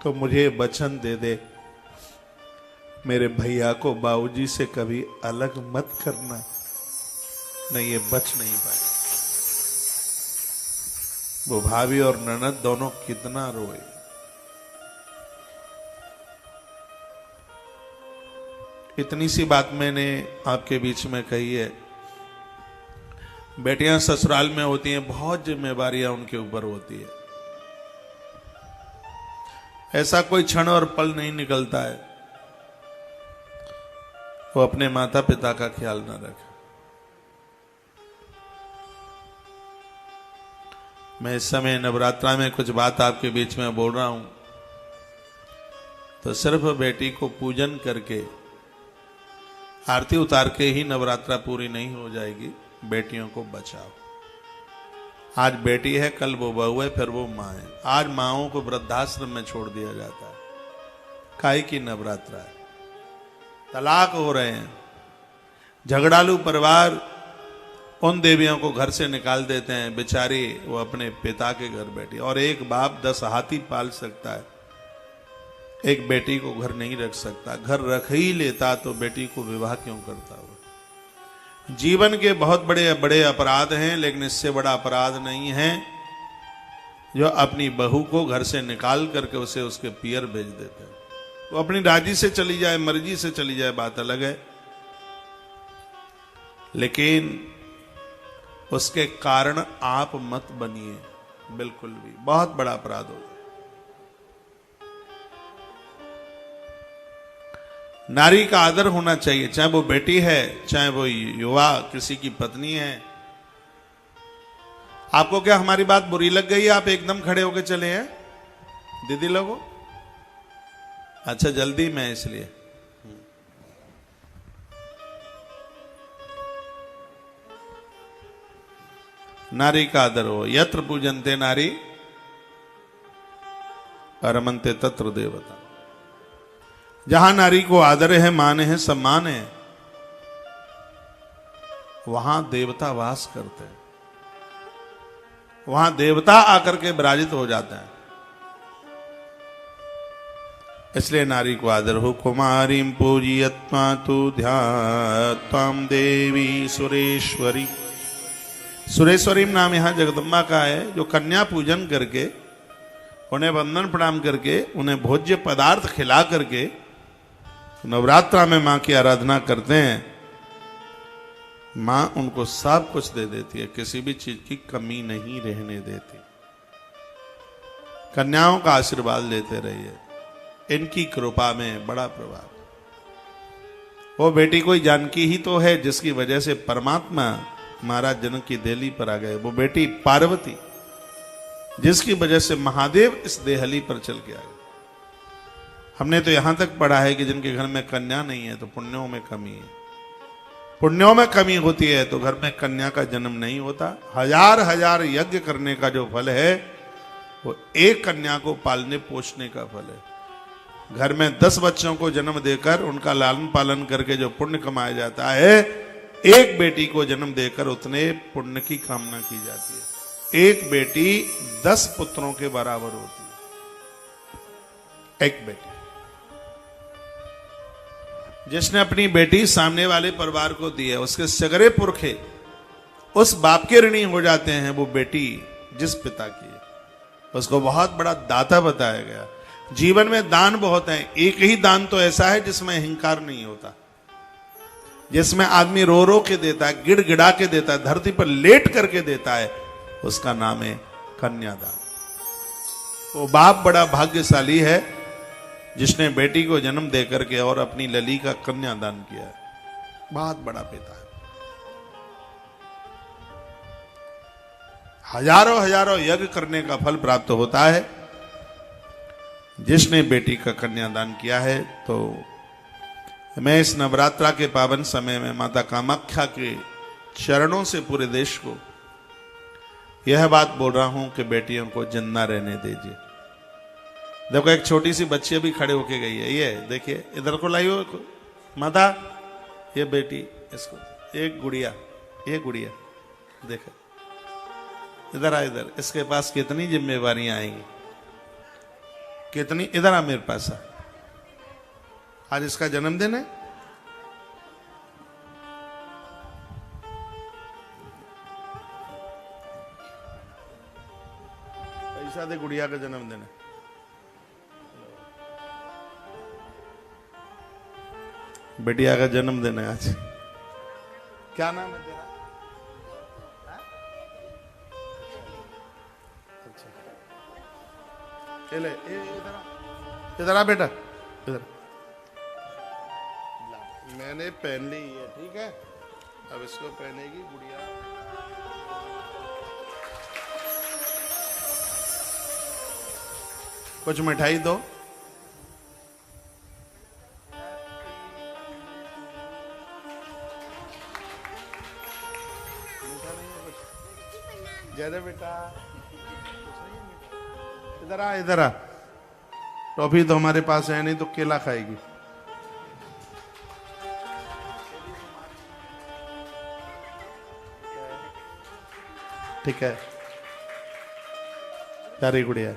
तो मुझे वचन दे दे, मेरे भैया को बाबूजी से कभी अलग मत करना। नहीं, ये बच नहीं पाए। वो भाभी और ननद दोनों कितना रोए। इतनी सी बात मैंने आपके बीच में कही है। बेटियां ससुराल में होती हैं, बहुत जिम्मेवारियां उनके ऊपर होती है। ऐसा कोई क्षण और पल नहीं निकलता है वो अपने माता पिता का ख्याल न रखे। मैं इस समय नवरात्रा में कुछ बात आपके बीच में बोल रहा हूं, तो तो सिर्फ बेटी को पूजन करके आरती उतार के ही नवरात्रा पूरी नहीं हो जाएगी। बेटियों को बचाओ। आज बेटी है, कल वो बहू है, फिर वो माँ है। आज माँओं को वृद्धाश्रम में छोड़ दिया जाता है। काहे की नवरात्रा है। तलाक हो रहे हैं। झगड़ालू परिवार उन देवियों को घर से निकाल देते हैं। बेचारी वो अपने पिता के घर बैठी। और एक बाप 10 हाथी पाल सकता है, एक बेटी को घर नहीं रख सकता। घर रख ही लेता तो बेटी को विवाह क्यों करता हो। जीवन के बहुत बड़े बड़े अपराध हैं, लेकिन इससे बड़ा अपराध नहीं है जो अपनी बहू को घर से निकाल करके उसे उसके पियर भेज देते हैं। वो अपनी राजी से चली जाए, मर्जी से चली जाए, बात अलग है, लेकिन उसके कारण आप मत बनिए, बिल्कुल भी। बहुत बड़ा अपराध होगा। नारी का आदर होना चाहिए, चाहे वो बेटी है, चाहे वो युवा किसी की पत्नी है। आपको क्या हमारी बात बुरी लग गई? आप एकदम खड़े होके चले हैं दीदी लोगों? अच्छा, जल्दी में इसलिए। नारी का आदर हो। यत्र पूजन्ते नारी परमन्ते तत्र देवता। जहां नारी को आदर है, मान है, सम्मान है, वहां देवता वास करते हैं। वहां देवता आकर के विराजित हो जाते हैं। इसलिए नारी को आदर हो। कुमारी पूजयत्मा तु ध्यात्वाम देवी सुरेश्वरी। सुरेश्वरी नाम यहां जगदम्बा का है, जो कन्या पूजन करके, उन्हें वंदन प्रणाम करके, उन्हें भोज्य पदार्थ खिला करके नवरात्रा में मां की आराधना करते हैं। मां उनको सब कुछ दे देती है, किसी भी चीज की कमी नहीं रहने देती। कन्याओं का आशीर्वाद लेते रहिए, इनकी कृपा में बड़ा प्रभाव। वो बेटी कोई जानकी ही तो है जिसकी वजह से परमात्मा महाराज जनक की देहली पर आ गए। वो बेटी पार्वती, जिसकी वजह से महादेव इस देहली पर चल के आ गए। हमने तो यहां तक पढ़ा है कि जिनके घर में कन्या नहीं है तो पुण्यों में कमी है। पुण्यों में कमी होती है तो घर में कन्या का जन्म नहीं होता। हजार हजार यज्ञ करने का जो फल है वो एक कन्या को पालने पोषने का फल है। घर में 10 बच्चों को जन्म देकर उनका लालन पालन करके जो पुण्य कमाया जाता है, एक बेटी को जन्म देकर उतने पुण्य की कामना की जाती है। एक बेटी 10 पुत्रों के बराबर होती है। एक बेटी जिसने अपनी बेटी सामने वाले परिवार को दी है, उसके सगरे पुरखे उस बाप के ऋणी हो जाते हैं। वो बेटी जिस पिता की है, उसको बहुत बड़ा दाता बताया गया। जीवन में दान बहुत है, एक ही दान तो ऐसा है जिसमें अहंकार नहीं होता, जिसमें आदमी रो रो के देता है, गिड़गिड़ा के देता है, धरती पर लेट करके देता है, उसका नाम है कन्यादान। वो बाप बड़ा भाग्यशाली है जिसने बेटी को जन्म देकर के और अपनी लली का कन्यादान किया है। बहुत बड़ा पिता है। हजारों हजारों यज्ञ करने का फल प्राप्त होता है जिसने बेटी का कन्यादान किया है। तो मैं इस नवरात्रा के पावन समय में माता कामाख्या के चरणों से पूरे देश को यह बात बोल रहा हूं कि बेटियों को जिंदा रहने दीजिए। देखो, एक छोटी सी बच्ची अभी खड़े होके गई है, ये देखिए, इधर को लाइयो माता, ये बेटी, इसको एक गुड़िया, ये गुड़िया देखो, इधर आ, इधर। इसके पास कितनी जिम्मेवारियां आएंगी, कितनी। इधर आ मेरे पास आ। आज इसका जन्मदिन है। पैसा दे, गुड़िया का जन्मदिन है। बेटिया का जन्मदिन है आज। क्या नाम है तेरा? अच्छा, ले इधर आ बेटा, इधर। मैंने पहन ली है, ठीक है, अब इसको पहनेगी गुड़िया। कुछ मिठाई दो। जय जय बेटा, इधर आ। टॉफी तो हमारे पास है नहीं, तो केला खाएगी। ठीक है, प्यारी गुड़िया,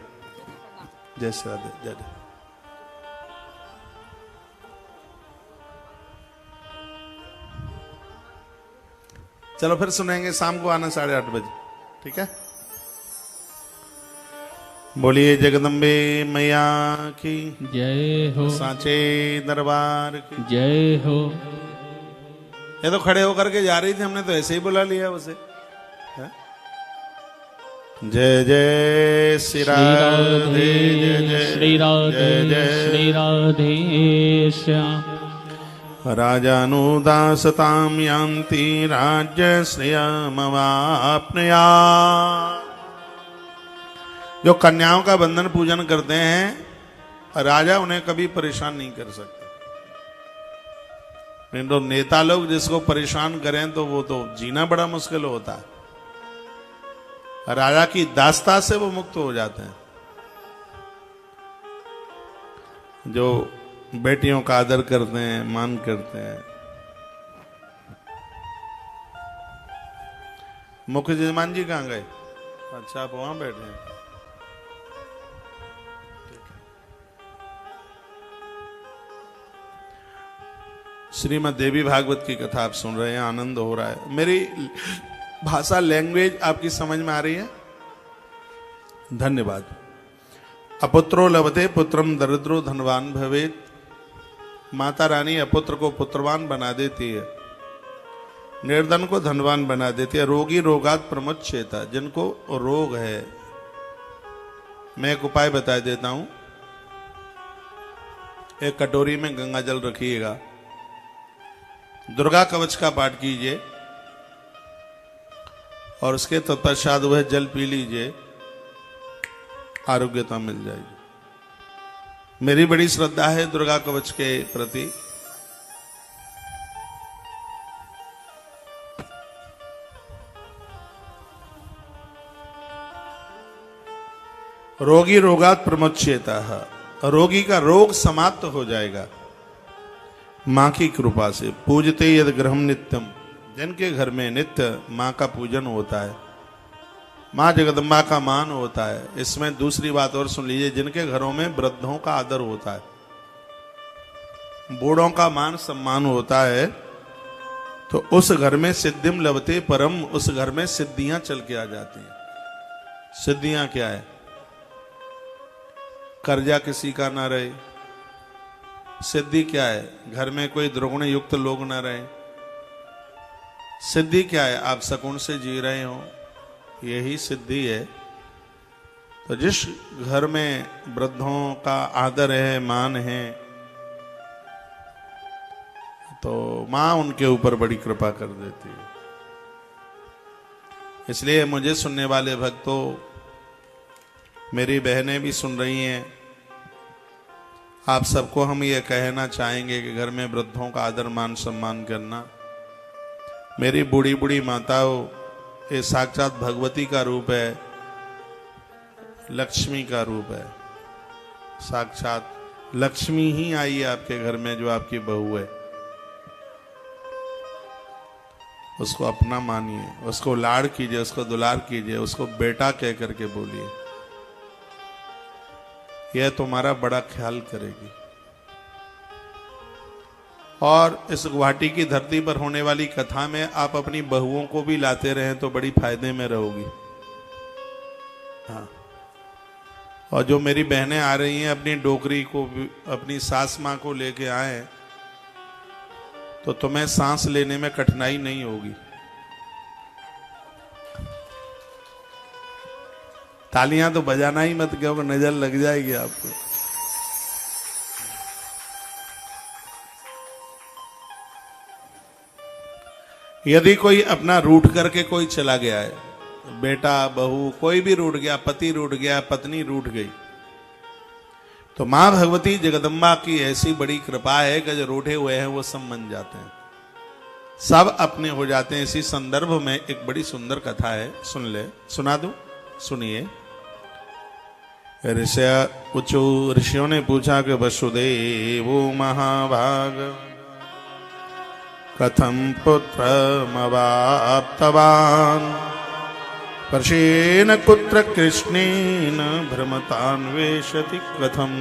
जय श्री राधे, जय जय। चलो फिर सुनेंगे, शाम को आना 8:30 बजे, ठीक है। बोलिए जगदम्बे मैया की जय हो, सांचे दरबार की जय हो। ये तो खड़े होकर के जा रही थी, हमने तो ऐसे ही बुला लिया उसे। है? जय जय श्री राधे, जय जय श्री राधे, श्री राधे श्याम। राजानुदासतां यान्ति राज्यश्रियमवाप्नुया। जो कन्याओं का बंधन पूजन करते हैं, राजा उन्हें कभी परेशान नहीं कर सकते। लेकिन तो नेता लोग जिसको परेशान करें तो वो तो जीना बड़ा मुश्किल होता है। राजा की दास्ता से वो मुक्त हो जाते हैं। जो बेटियों का आदर करते हैं, मान करते हैं। मुख्य जजमान जी कहाँ गए? अच्छा, आप वहां बैठे हैं। श्रीमद् देवी भागवत की कथा आप सुन रहे हैं, आनंद हो रहा है। मेरी भाषा, लैंग्वेज आपकी समझ में आ रही है? धन्यवाद। अपुत्रो लभते पुत्रम दरिद्रो धनवान भवेत। माता रानी अपुत्र को पुत्रवान बना देती है, निर्धन को धनवान बना देती है। रोगी रोगात प्रमुच्येता, जिनको रोग है। मैं एक उपाय बता देता हूं। एक कटोरी में गंगा जल रखिएगा, दुर्गा कवच का पाठ कीजिए और उसके तत्पश्चात वह जल पी लीजिए, आरोग्यता मिल जाएगी। मेरी बड़ी श्रद्धा है दुर्गा कवच के प्रति। रोगी रोगात प्रमुच्येता, रोगी का रोग समाप्त हो जाएगा मां की कृपा से। पूजते यद गृहम नित्यम, जिनके घर में नित्य मां का पूजन होता है, मां जगदम्बा का मान होता है। इसमें दूसरी बात और सुन लीजिए, जिनके घरों में वृद्धों का आदर होता है, बूढ़ों का मान सम्मान होता है, तो उस घर में सिद्धिम लभते परम, उस घर में सिद्धियां चल के आ जाती हैं। सिद्धियां क्या है? कर्जा किसी का ना रहे। सिद्धि क्या है? घर में कोई दुर्गुण युक्त लोग ना रहे। सिद्धि क्या है? आप सकुन से जी रहे हो, यही सिद्धि है। तो जिस घर में वृद्धों का आदर है, मान है, तो मां उनके ऊपर बड़ी कृपा कर देती है। इसलिए मुझे सुनने वाले भक्तों, मेरी बहनें भी सुन रही हैं, आप सबको हम ये कहना चाहेंगे कि घर में वृद्धों का आदर मान सम्मान करना। मेरी बूढ़ी बूढ़ी माताओं, ये साक्षात भगवती का रूप है, लक्ष्मी का रूप है। साक्षात लक्ष्मी ही आई है आपके घर में, जो आपकी बहू है। उसको अपना मानिए, उसको लाड़ कीजिए, उसको दुलार कीजिए, उसको बेटा कह करके बोलिए। यह तुम्हारा बड़ा ख्याल करेगी। और इस गुवाहाटी की धरती पर होने वाली कथा में आप अपनी बहुओं को भी लाते रहें तो बड़ी फायदे में रहोगी। हाँ, और जो मेरी बहनें आ रही हैं, अपनी डोकरी को, अपनी सास माँ को लेके आए, तो तुम्हें सांस लेने में कठिनाई नहीं होगी। तालियां तो बजाना ही मत, क्योंकि नजर लग जाएगी आपको। यदि कोई अपना रूठ करके कोई चला गया है, बेटा बहू कोई भी रूठ गया, पति रूठ गया, पत्नी रूठ गई, तो मां भगवती जगदम्बा की ऐसी बड़ी कृपा है कि जो रूठे हुए हैं वो सब मन जाते हैं, सब अपने हो जाते हैं। इसी संदर्भ में एक बड़ी सुंदर कथा है, सुन ले, सुना दूं, सुनिए। ऋषियों ने पूछा कि वसुदेव महाभाग कथम पुत्रमवाप्तवान् पर्शेन कुत्र कृष्णेन भ्रमतान्वेषति कथम।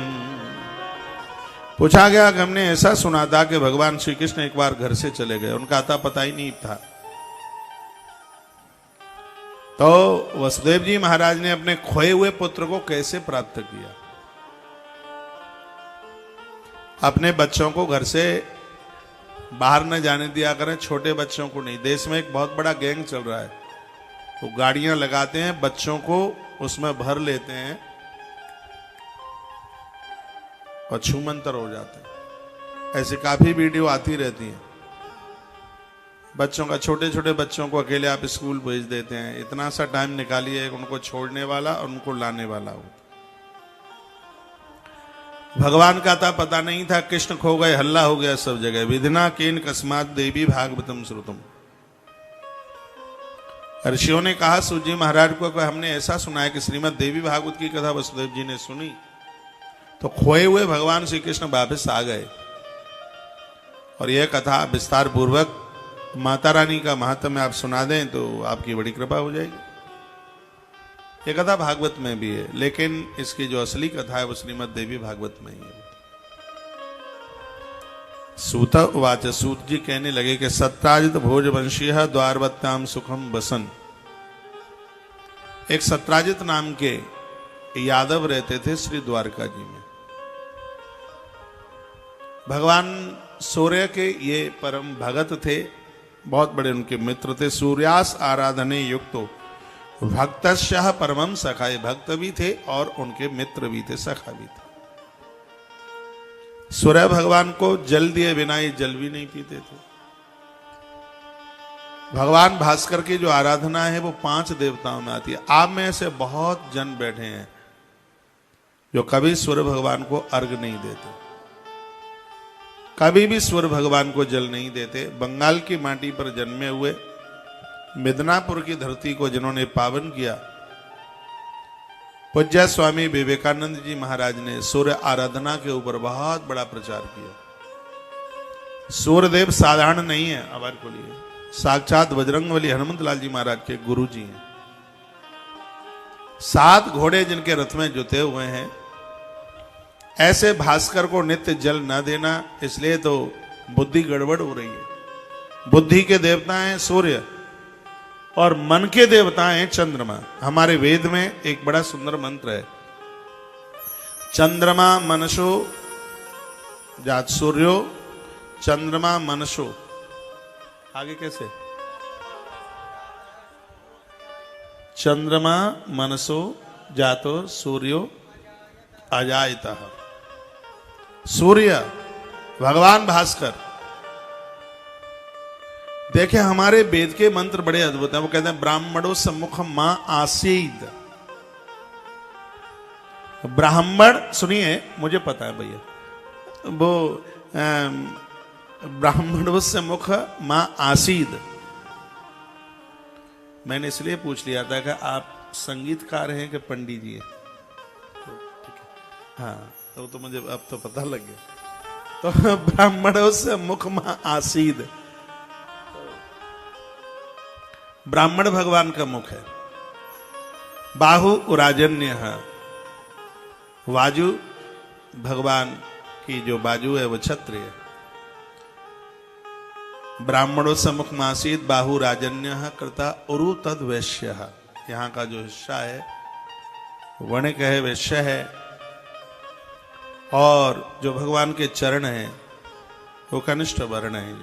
पूछा गया कि हमने ऐसा सुना था कि भगवान श्री कृष्ण एक बार घर से चले गए, उनका आता पता ही नहीं था। तो वसुदेव जी महाराज ने अपने खोए हुए पुत्र को कैसे प्राप्त किया। अपने बच्चों को घर से बाहर न जाने दिया करें, छोटे बच्चों को नहीं। देश में एक बहुत बड़ा गैंग चल रहा है, वो गाड़ियां लगाते हैं, बच्चों को उसमें भर लेते हैं और छूमंतर हो जाते हैं। ऐसी काफी वीडियो आती रहती हैं। बच्चों का, छोटे छोटे बच्चों को अकेले आप स्कूल भेज देते हैं, इतना सा टाइम निकालिए उनको छोड़ने वाला और उनको लाने वाला हो। भगवान का था पता नहीं था, कृष्ण खो गए, हल्ला हो गया सब जगह। विधिना केन कस्मात देवी भागवतम श्रुतम। ऋषियों ने कहा सूत जी महाराज को, हमने ऐसा सुना है कि श्रीमद देवी भागवत की कथा वसुदेव जी ने सुनी तो खोए हुए भगवान श्री कृष्ण वापस आ गए। और यह कथा विस्तार पूर्वक माता रानी का महात्म्य आप सुना दें तो आपकी बड़ी कृपा हो जाएगी। यह कथा भागवत में भी है, लेकिन इसकी जो असली कथा है वो श्रीमद देवी भागवत में ही है। सूत उवाच, सूत जी कहने लगे कि सत्राजित भोजवंशीय द्वारवत्याम सुखम बसन। एक सत्राजित नाम के यादव रहते थे श्री द्वारका जी में। भगवान सूर्य के ये परम भगत थे, बहुत बड़े उनके मित्र थे। सूर्यास आराधने युक्तो भक्तस्यः परमं सखा। भक्त भी थे और उनके मित्र भी थे, सखा भी थे। सूर्य भगवान को जल दिए बिना ये जल भी नहीं पीते थे। भगवान भास्कर की जो आराधना है वो 5 देवताओं में आती है। आप में ऐसे बहुत जन बैठे हैं जो कभी सूर्य भगवान को अर्घ नहीं देते, कभी भी सूर्य भगवान को जल नहीं देते। बंगाल की माटी पर जन्मे हुए, मिदनापुर की धरती को जिन्होंने पावन किया, पूज्य स्वामी विवेकानंद जी महाराज ने सूर्य आराधना के ऊपर बहुत बड़ा प्रचार किया। सूर्यदेव साधारण नहीं है, आवाज खोलिए, साक्षात बजरंगबली हनुमत लाल जी महाराज के गुरु जी हैं। 7 घोड़े जिनके रथ में जुते हुए हैं। ऐसे भास्कर को नित्य जल न देना, इसलिए तो बुद्धि गड़बड़ हो रही है। बुद्धि के देवता हैं सूर्य और मन के देवता हैं चंद्रमा। हमारे वेद में एक बड़ा सुंदर मंत्र है, चंद्रमा मनसो जात सूर्यो चंद्रमा मनसो। आगे कैसे? चंद्रमा मनसो जातो सूर्यो अजायतः। सूर्य भगवान भास्कर। देखे हमारे वेद के मंत्र बड़े अद्भुत हैं। वो कहते हैं ब्राह्मणों सम्मुख मां आसीद। ब्राह्मण, सुनिए मुझे पता है भैया, वो ब्राह्मणों सम्मुख मां आसीद। मैंने इसलिए पूछ लिया था कि आप संगीतकार हैं कि पंडित जी हैं। हाँ तो मुझे अब तो पता लग गया। तो ब्राह्मणों से मुख मां आसीद, ब्राह्मण भगवान का मुख है। बाहु उराजन्य है, वाजु भगवान की जो बाजू है वो छत्र है। ब्राह्मणों से मुख मासीद बाहु राजन्य कृता उरु तद वैश्य। यहाँ का जो हिस्सा है वणिक है, वैश्य है। और जो भगवान के चरण हैं वो कनिष्ठ वर्ण है।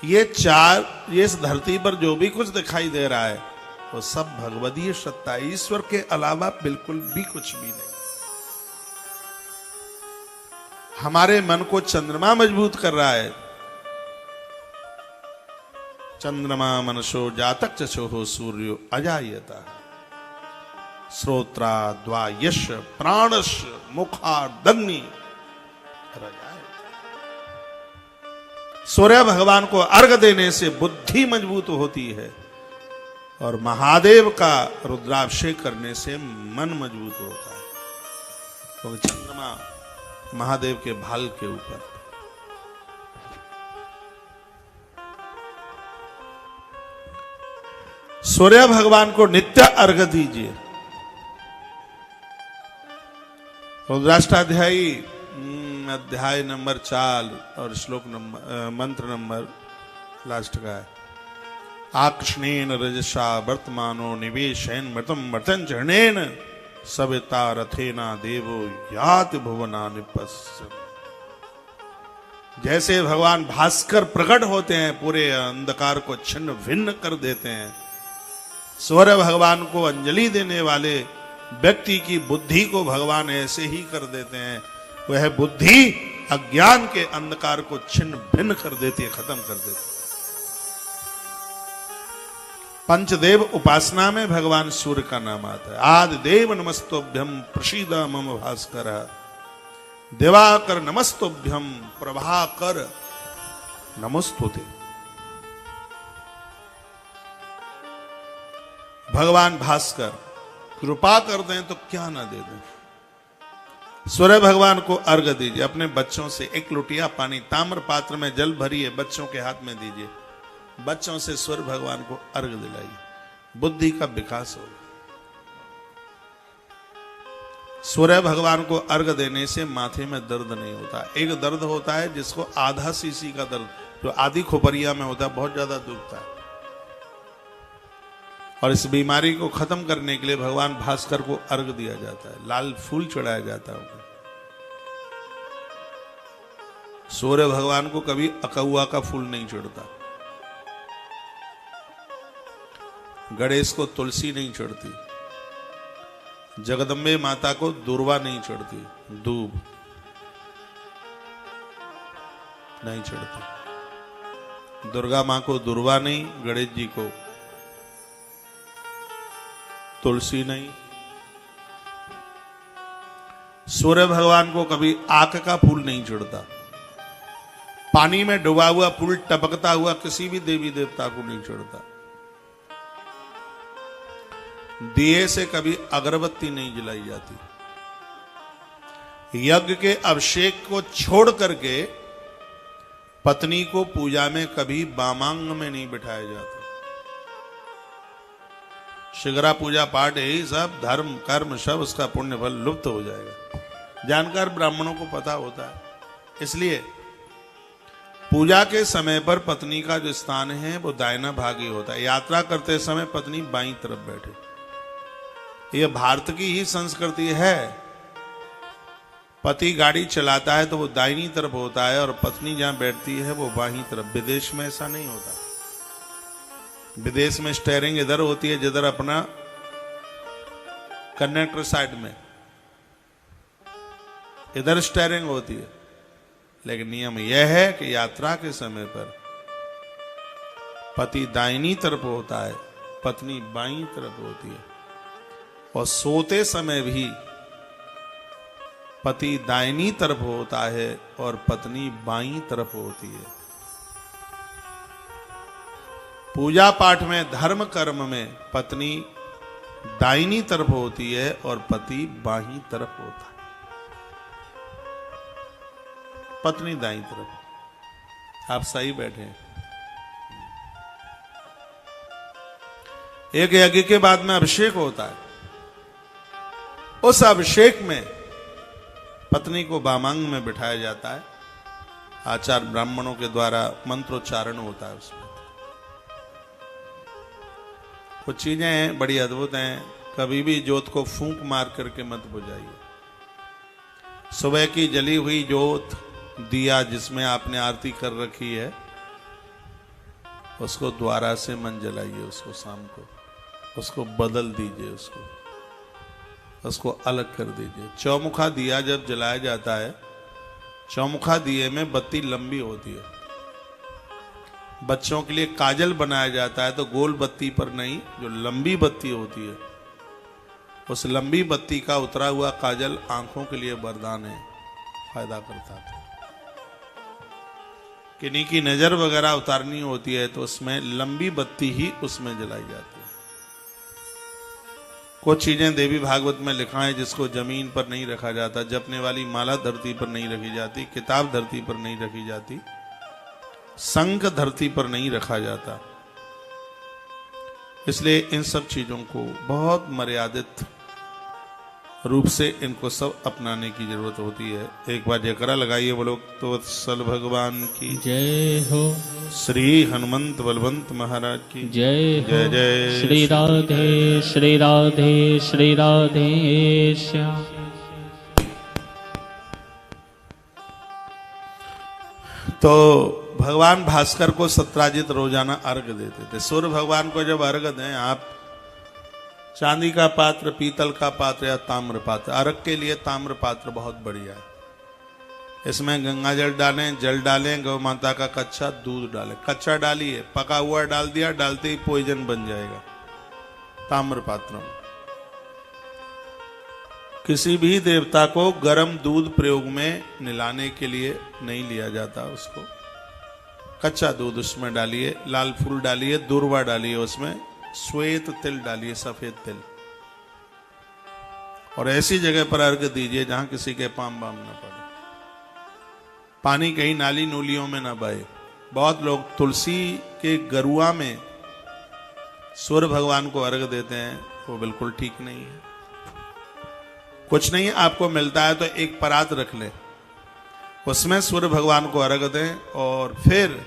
ये 4, ये इस धरती पर जो भी कुछ दिखाई दे रहा है वो सब भगवदीय सत्ता, ईश्वर के अलावा बिल्कुल भी कुछ भी नहीं। हमारे मन को चंद्रमा मजबूत कर रहा है। चंद्रमा मनसो जातक चक्षुः सूर्यो अजायतः श्रोत्रा द्वायश प्राणश मुखार्दग्नि। सूर्य भगवान को अर्घ देने से बुद्धि मजबूत होती है और महादेव का रुद्राभिषेक करने से मन मजबूत होता है। तो चंद्रमा महादेव के भाल के ऊपर। सूर्य भगवान को नित्य अर्घ दीजिए। रुद्राष्टाध्यायी अध्याय नंबर 4 और श्लोक नंबर मंत्र नंबर लास्ट का है। आकृष्णेन रजसा वर्तमानो निवेशेन मृतम मृतन चरणेन सविता रथेना देवो याति भुवना निपस्स। जैसे भगवान भास्कर प्रकट होते हैं, पूरे अंधकार को छिन्न भिन्न कर देते हैं, सूर्य भगवान को अंजलि देने वाले व्यक्ति की बुद्धि को भगवान ऐसे ही कर देते हैं। वह बुद्धि अज्ञान के अंधकार को छिन्न भिन्न कर देती है, खत्म कर देती है। पंचदेव उपासना में भगवान सूर्य का नाम आता है। आदि देव नमस्तोभ्यम प्रसीद मम भास्कर, दिवाकर नमस्तोभ्यम प्रभाकर नमस्तुते। भगवान भास्कर कृपा कर दें तो क्या ना दे दें। सूर्य भगवान को अर्घ दीजिए। अपने बच्चों से एक लोटिया पानी ताम्र पात्र में जल भरिए, बच्चों के हाथ में दीजिए। बच्चों से सूर्य भगवान को अर्घ दिलाइए, बुद्धि का विकास होगा। सूर्य भगवान को अर्घ देने से माथे में दर्द नहीं होता। एक दर्द होता है जिसको आधा सीसी का दर्द, जो आधी खोपरिया में होता है, बहुत ज्यादा दुखता है। और इस बीमारी को खत्म करने के लिए भगवान भास्कर को अर्घ दिया जाता है, लाल फूल चढ़ाया जाता है। सूर्य भगवान को कभी अकौआ का फूल नहीं चढ़ता, गणेश को तुलसी नहीं चढ़ती, जगदम्बे माता को दूर्वा नहीं चढ़ती, दूब नहीं चढ़ती, दुर्गा मां को दूर्वा नहीं, गणेश जी को तुलसी नहीं। सूर्य भगवान को कभी आक का फूल नहीं चढ़ता, पानी में डूबा हुआ फूल टपकता हुआ किसी भी देवी देवता को नहीं चढ़ता, दिए से कभी अगरबत्ती नहीं जलाई जाती, यज्ञ के अभिषेक को छोड़ करके पत्नी को पूजा में कभी वामांग में नहीं बिठाया जाता। शिगरा पूजा पाठ यही सब धर्म कर्म सब उसका पुण्य फल लुप्त हो जाएगा। जानकार ब्राह्मणों को पता होता है। इसलिए पूजा के समय पर पत्नी का जो स्थान है वो दाहिना भागी होता है। यात्रा करते समय पत्नी बाईं तरफ बैठे। यह भारत की ही संस्कृति है। पति गाड़ी चलाता है तो वो दाहिनी तरफ होता है और पत्नी जहां बैठती है वो बाईं तरफ। विदेश में ऐसा नहीं होता। विदेश में स्टीयरिंग इधर होती है जिधर अपना कंडक्टर साइड में, इधर स्टीयरिंग होती है। लेकिन नियम यह है कि यात्रा के समय पर पति दाहिनी तरफ होता है, पत्नी बाईं तरफ होती है। और सोते समय भी पति दाहिनी तरफ होता है और पत्नी बाईं तरफ होती है। पूजा पाठ में धर्म कर्म में पत्नी दाहिनी तरफ होती है और पति बाईं तरफ होता है। पत्नी दाईं तरफ। आप सही बैठे हैं। एक यज्ञ के बाद में अभिषेक होता है। उस अभिषेक में पत्नी को वामांग में बिठाया जाता है। आचार्य ब्राह्मणों के द्वारा मंत्रोच्चारण होता है उसमें। कुछ चीजें बड़ी अद्भुत हैं। कभी भी जोत को फूंक मार करके मत बुझाइए। सुबह की जली हुई जोत, दिया जिसमें आपने आरती कर रखी है, उसको द्वारा से मन जलाइए। उसको शाम को उसको बदल दीजिए, उसको अलग कर दीजिए। चौमुखा दिया जब जलाया जाता है, चौमुखा दिए में बत्ती लंबी होती है। बच्चों के लिए काजल बनाया जाता है तो गोल बत्ती पर नहीं, जो लंबी बत्ती होती है, उस लंबी बत्ती का उतरा हुआ काजल आंखों के लिए वरदान है, फायदा करता है। किन्हीं की नजर वगैरह उतारनी होती है तो उसमें लंबी बत्ती ही उसमें जलाई जाती है। कुछ चीजें देवी भागवत में लिखा है जिसको जमीन पर नहीं रखा जाता, जपने वाली माला धरती पर नहीं रखी जाती, किताब धरती पर नहीं रखी जाती, शंख धरती पर नहीं रखा जाता। इसलिए इन सब चीजों को बहुत मर्यादित रूप से इनको सब अपनाने की जरूरत होती है। एक बार जयकारा लगाइए, बोलो तो वत्सल भगवान की जय हो, श्री हनुमंत बलवंत महाराज की जय हो। जय जय श्री राधे श्री राधे श्री राधे श्याम। तो भगवान भास्कर को सत्राजित रोजाना अर्घ देते थे। सूर्य भगवान को जब अर्घ दें आप, चांदी का पात्र, पीतल का पात्र या ताम्र पात्र, अर्घ के लिए ताम्र पात्र बहुत बढ़िया है। इसमें गंगा जल डालें, जल डालें, गौ माता का कच्चा दूध डालें। कच्चा डालिए, पका हुआ डाल दिया, डालते ही पॉइजन बन जाएगा। ताम्र पात्रों में किसी भी देवता को गर्म दूध प्रयोग में मिलाने के लिए नहीं लिया जाता। उसको कच्चा दूध उसमें डालिए, लाल फूल डालिए, दूर्वा डालिए, उसमें श्वेत तिल डालिए, सफेद तिल, और ऐसी जगह पर अर्घ दीजिए जहां किसी के पाम बाम न पड़े, पानी कहीं नाली नूलियों में न बहे। बहुत लोग तुलसी के गरुआ में सूर्य भगवान को अर्घ देते हैं, वो बिल्कुल ठीक नहीं है। कुछ नहीं आपको मिलता है तो एक परात रख ले, उसमें सूर्य भगवान को अर्घ दें, और फिर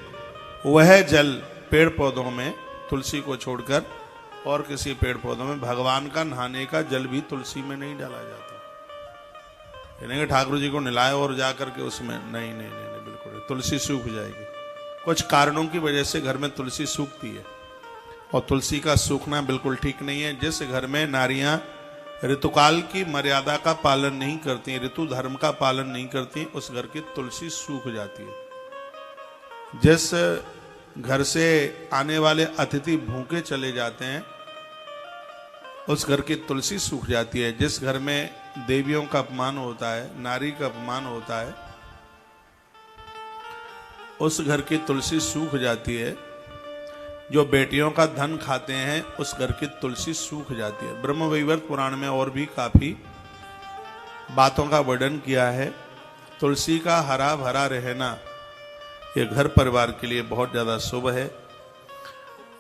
वह जल पेड़ पौधों में, तुलसी को छोड़कर और किसी पेड़ पौधों में, भगवान का नहाने का जल भी तुलसी में नहीं डाला जाता। यानी कि ठाकुर जी को नहलाए और जाकर के उसमें नहीं नहीं नहीं, नहीं बिल्कुल, तुलसी सूख जाएगी। कुछ कारणों की वजह से घर में तुलसी सूखती है, और तुलसी का सूखना बिल्कुल ठीक नहीं है। जिस घर में नारियां ऋतुकाल की मर्यादा का पालन नहीं करती, ऋतु धर्म का पालन नहीं करती, उस घर की तुलसी सूख जाती है। जिस घर से आने वाले अतिथि भूखे चले जाते हैं, उस घर की तुलसी सूख जाती है। जिस घर में देवियों का अपमान होता है, नारी का अपमान होता है, उस घर की तुलसी सूख जाती है। जो बेटियों का धन खाते हैं, उस घर की तुलसी सूख जाती है। ब्रह्म वैवर्त पुराण में और भी काफी बातों का वर्णन किया है। तुलसी का हरा भरा रहना ये घर परिवार के लिए बहुत ज्यादा शुभ है।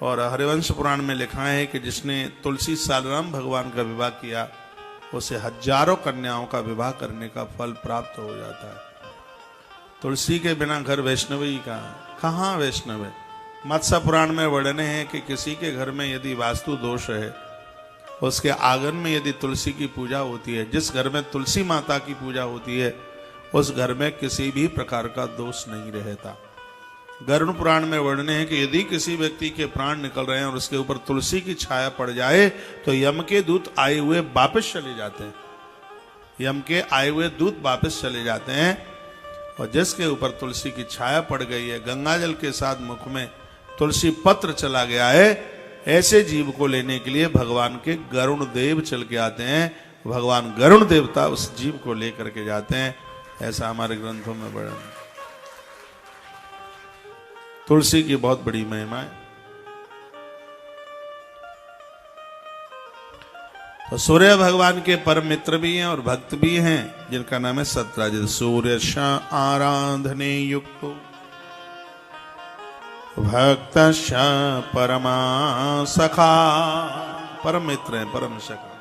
और हरिवंश पुराण में लिखा है कि जिसने तुलसी सालराम भगवान का विवाह किया, उसे हजारों कन्याओं का विवाह करने का फल प्राप्त हो जाता है। तुलसी के बिना घर वैष्णवी कहाँ वैष्णव है। मत्स्य पुराण में वर्णन है कि किसी के घर में यदि वास्तु दोष है, उसके आंगन में यदि तुलसी की पूजा होती है, जिस घर में तुलसी माता की पूजा होती है, उस घर में किसी भी प्रकार का दोष नहीं रहता। गरुड़ पुराण में वर्णन है कि यदि किसी व्यक्ति के प्राण निकल रहे हैं और उसके ऊपर तुलसी की छाया पड़ जाए, तो यम के दूत आए हुए वापस चले जाते हैं। यम के आए हुए दूत वापस चले जाते हैं। और जिसके ऊपर तुलसी की छाया पड़ गई है, गंगाजल के साथ मुख में तुलसी पत्र चला गया है, ऐसे जीव को लेने के लिए भगवान के गरुण देव चल के आते हैं। भगवान गरुण देवता उस जीव को लेकर के जाते हैं। ऐसा हमारे ग्रंथों में वर्णन है। तुलसी की बहुत बड़ी महिमा है। तो सूर्य भगवान के परम मित्र भी हैं और भक्त भी हैं, जिनका नाम है सत्राजित। सूर्य आराधने युक्तो भक्त परमा सखा, परम मित्र है, परम सखा।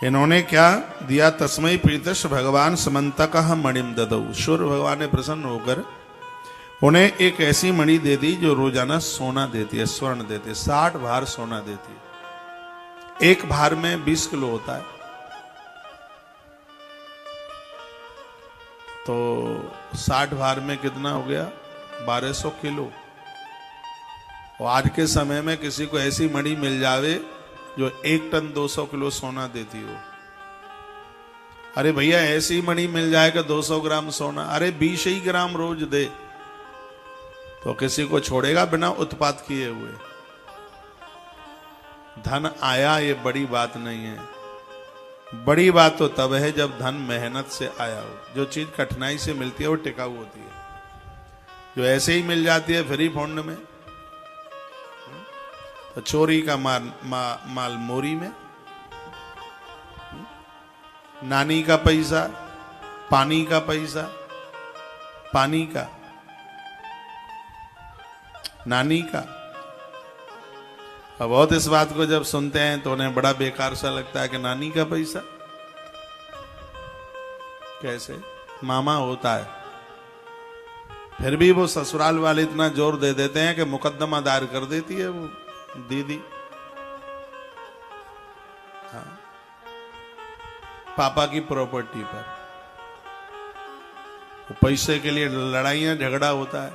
इन्होंने क्या दिया? तस्मय प्रीतश भगवान समन्तकः मणिम ददौ। सूर्य भगवान ने प्रसन्न होकर उन्हें एक ऐसी मणि दे दी जो रोजाना सोना देती है, स्वर्ण देती है। 60 भार सोना देती है। एक भार में 20 किलो होता है, तो 60 भार में कितना हो गया? 1200 किलो। और आज के समय में किसी को ऐसी मणि मिल जावे जो 1 टन 200 किलो सोना देती हो। अरे भैया ऐसी मणि मिल जाएगा 200 ग्राम सोना, अरे 20 ही ग्राम रोज दे, तो किसी को छोड़ेगा बिना उत्पात किए हुए? धन आया ये बड़ी बात नहीं है। बड़ी बात तो तब है जब धन मेहनत से आया हो। जो चीज कठिनाई से मिलती है वो टिकाऊ होती है। जो ऐसे ही मिल जाती है फ्री फंड में। तो चोरी का माल मोरी में, नानी का पैसा, पानी का पैसा, पानी का, नानी का। अब बहुत इस बात को जब सुनते हैं तो उन्हें बड़ा बेकार सा लगता है कि नानी का पैसा कैसे, मामा होता है। फिर भी वो ससुराल वाले इतना जोर दे देते हैं कि मुकदमा दायर कर देती है वो दीदी। हाँ, पापा की प्रॉपर्टी पर वो पैसे के लिए लड़ाइयां झगड़ा होता है।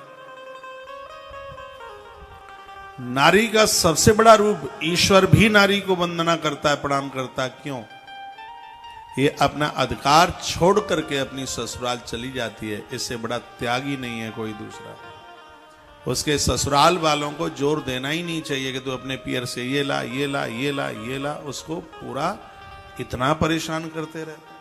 नारी का सबसे बड़ा रूप, ईश्वर भी नारी को वंदना करता है, प्रणाम करता है। क्यों? ये अपना अधिकार छोड़ करके अपनी ससुराल चली जाती है। इससे बड़ा त्यागी नहीं है कोई दूसरा। उसके ससुराल वालों को जोर देना ही नहीं चाहिए कि तू अपने पियर से ये ला, ये ला, ये ला, ये ला। उसको पूरा इतना परेशान करते रहते।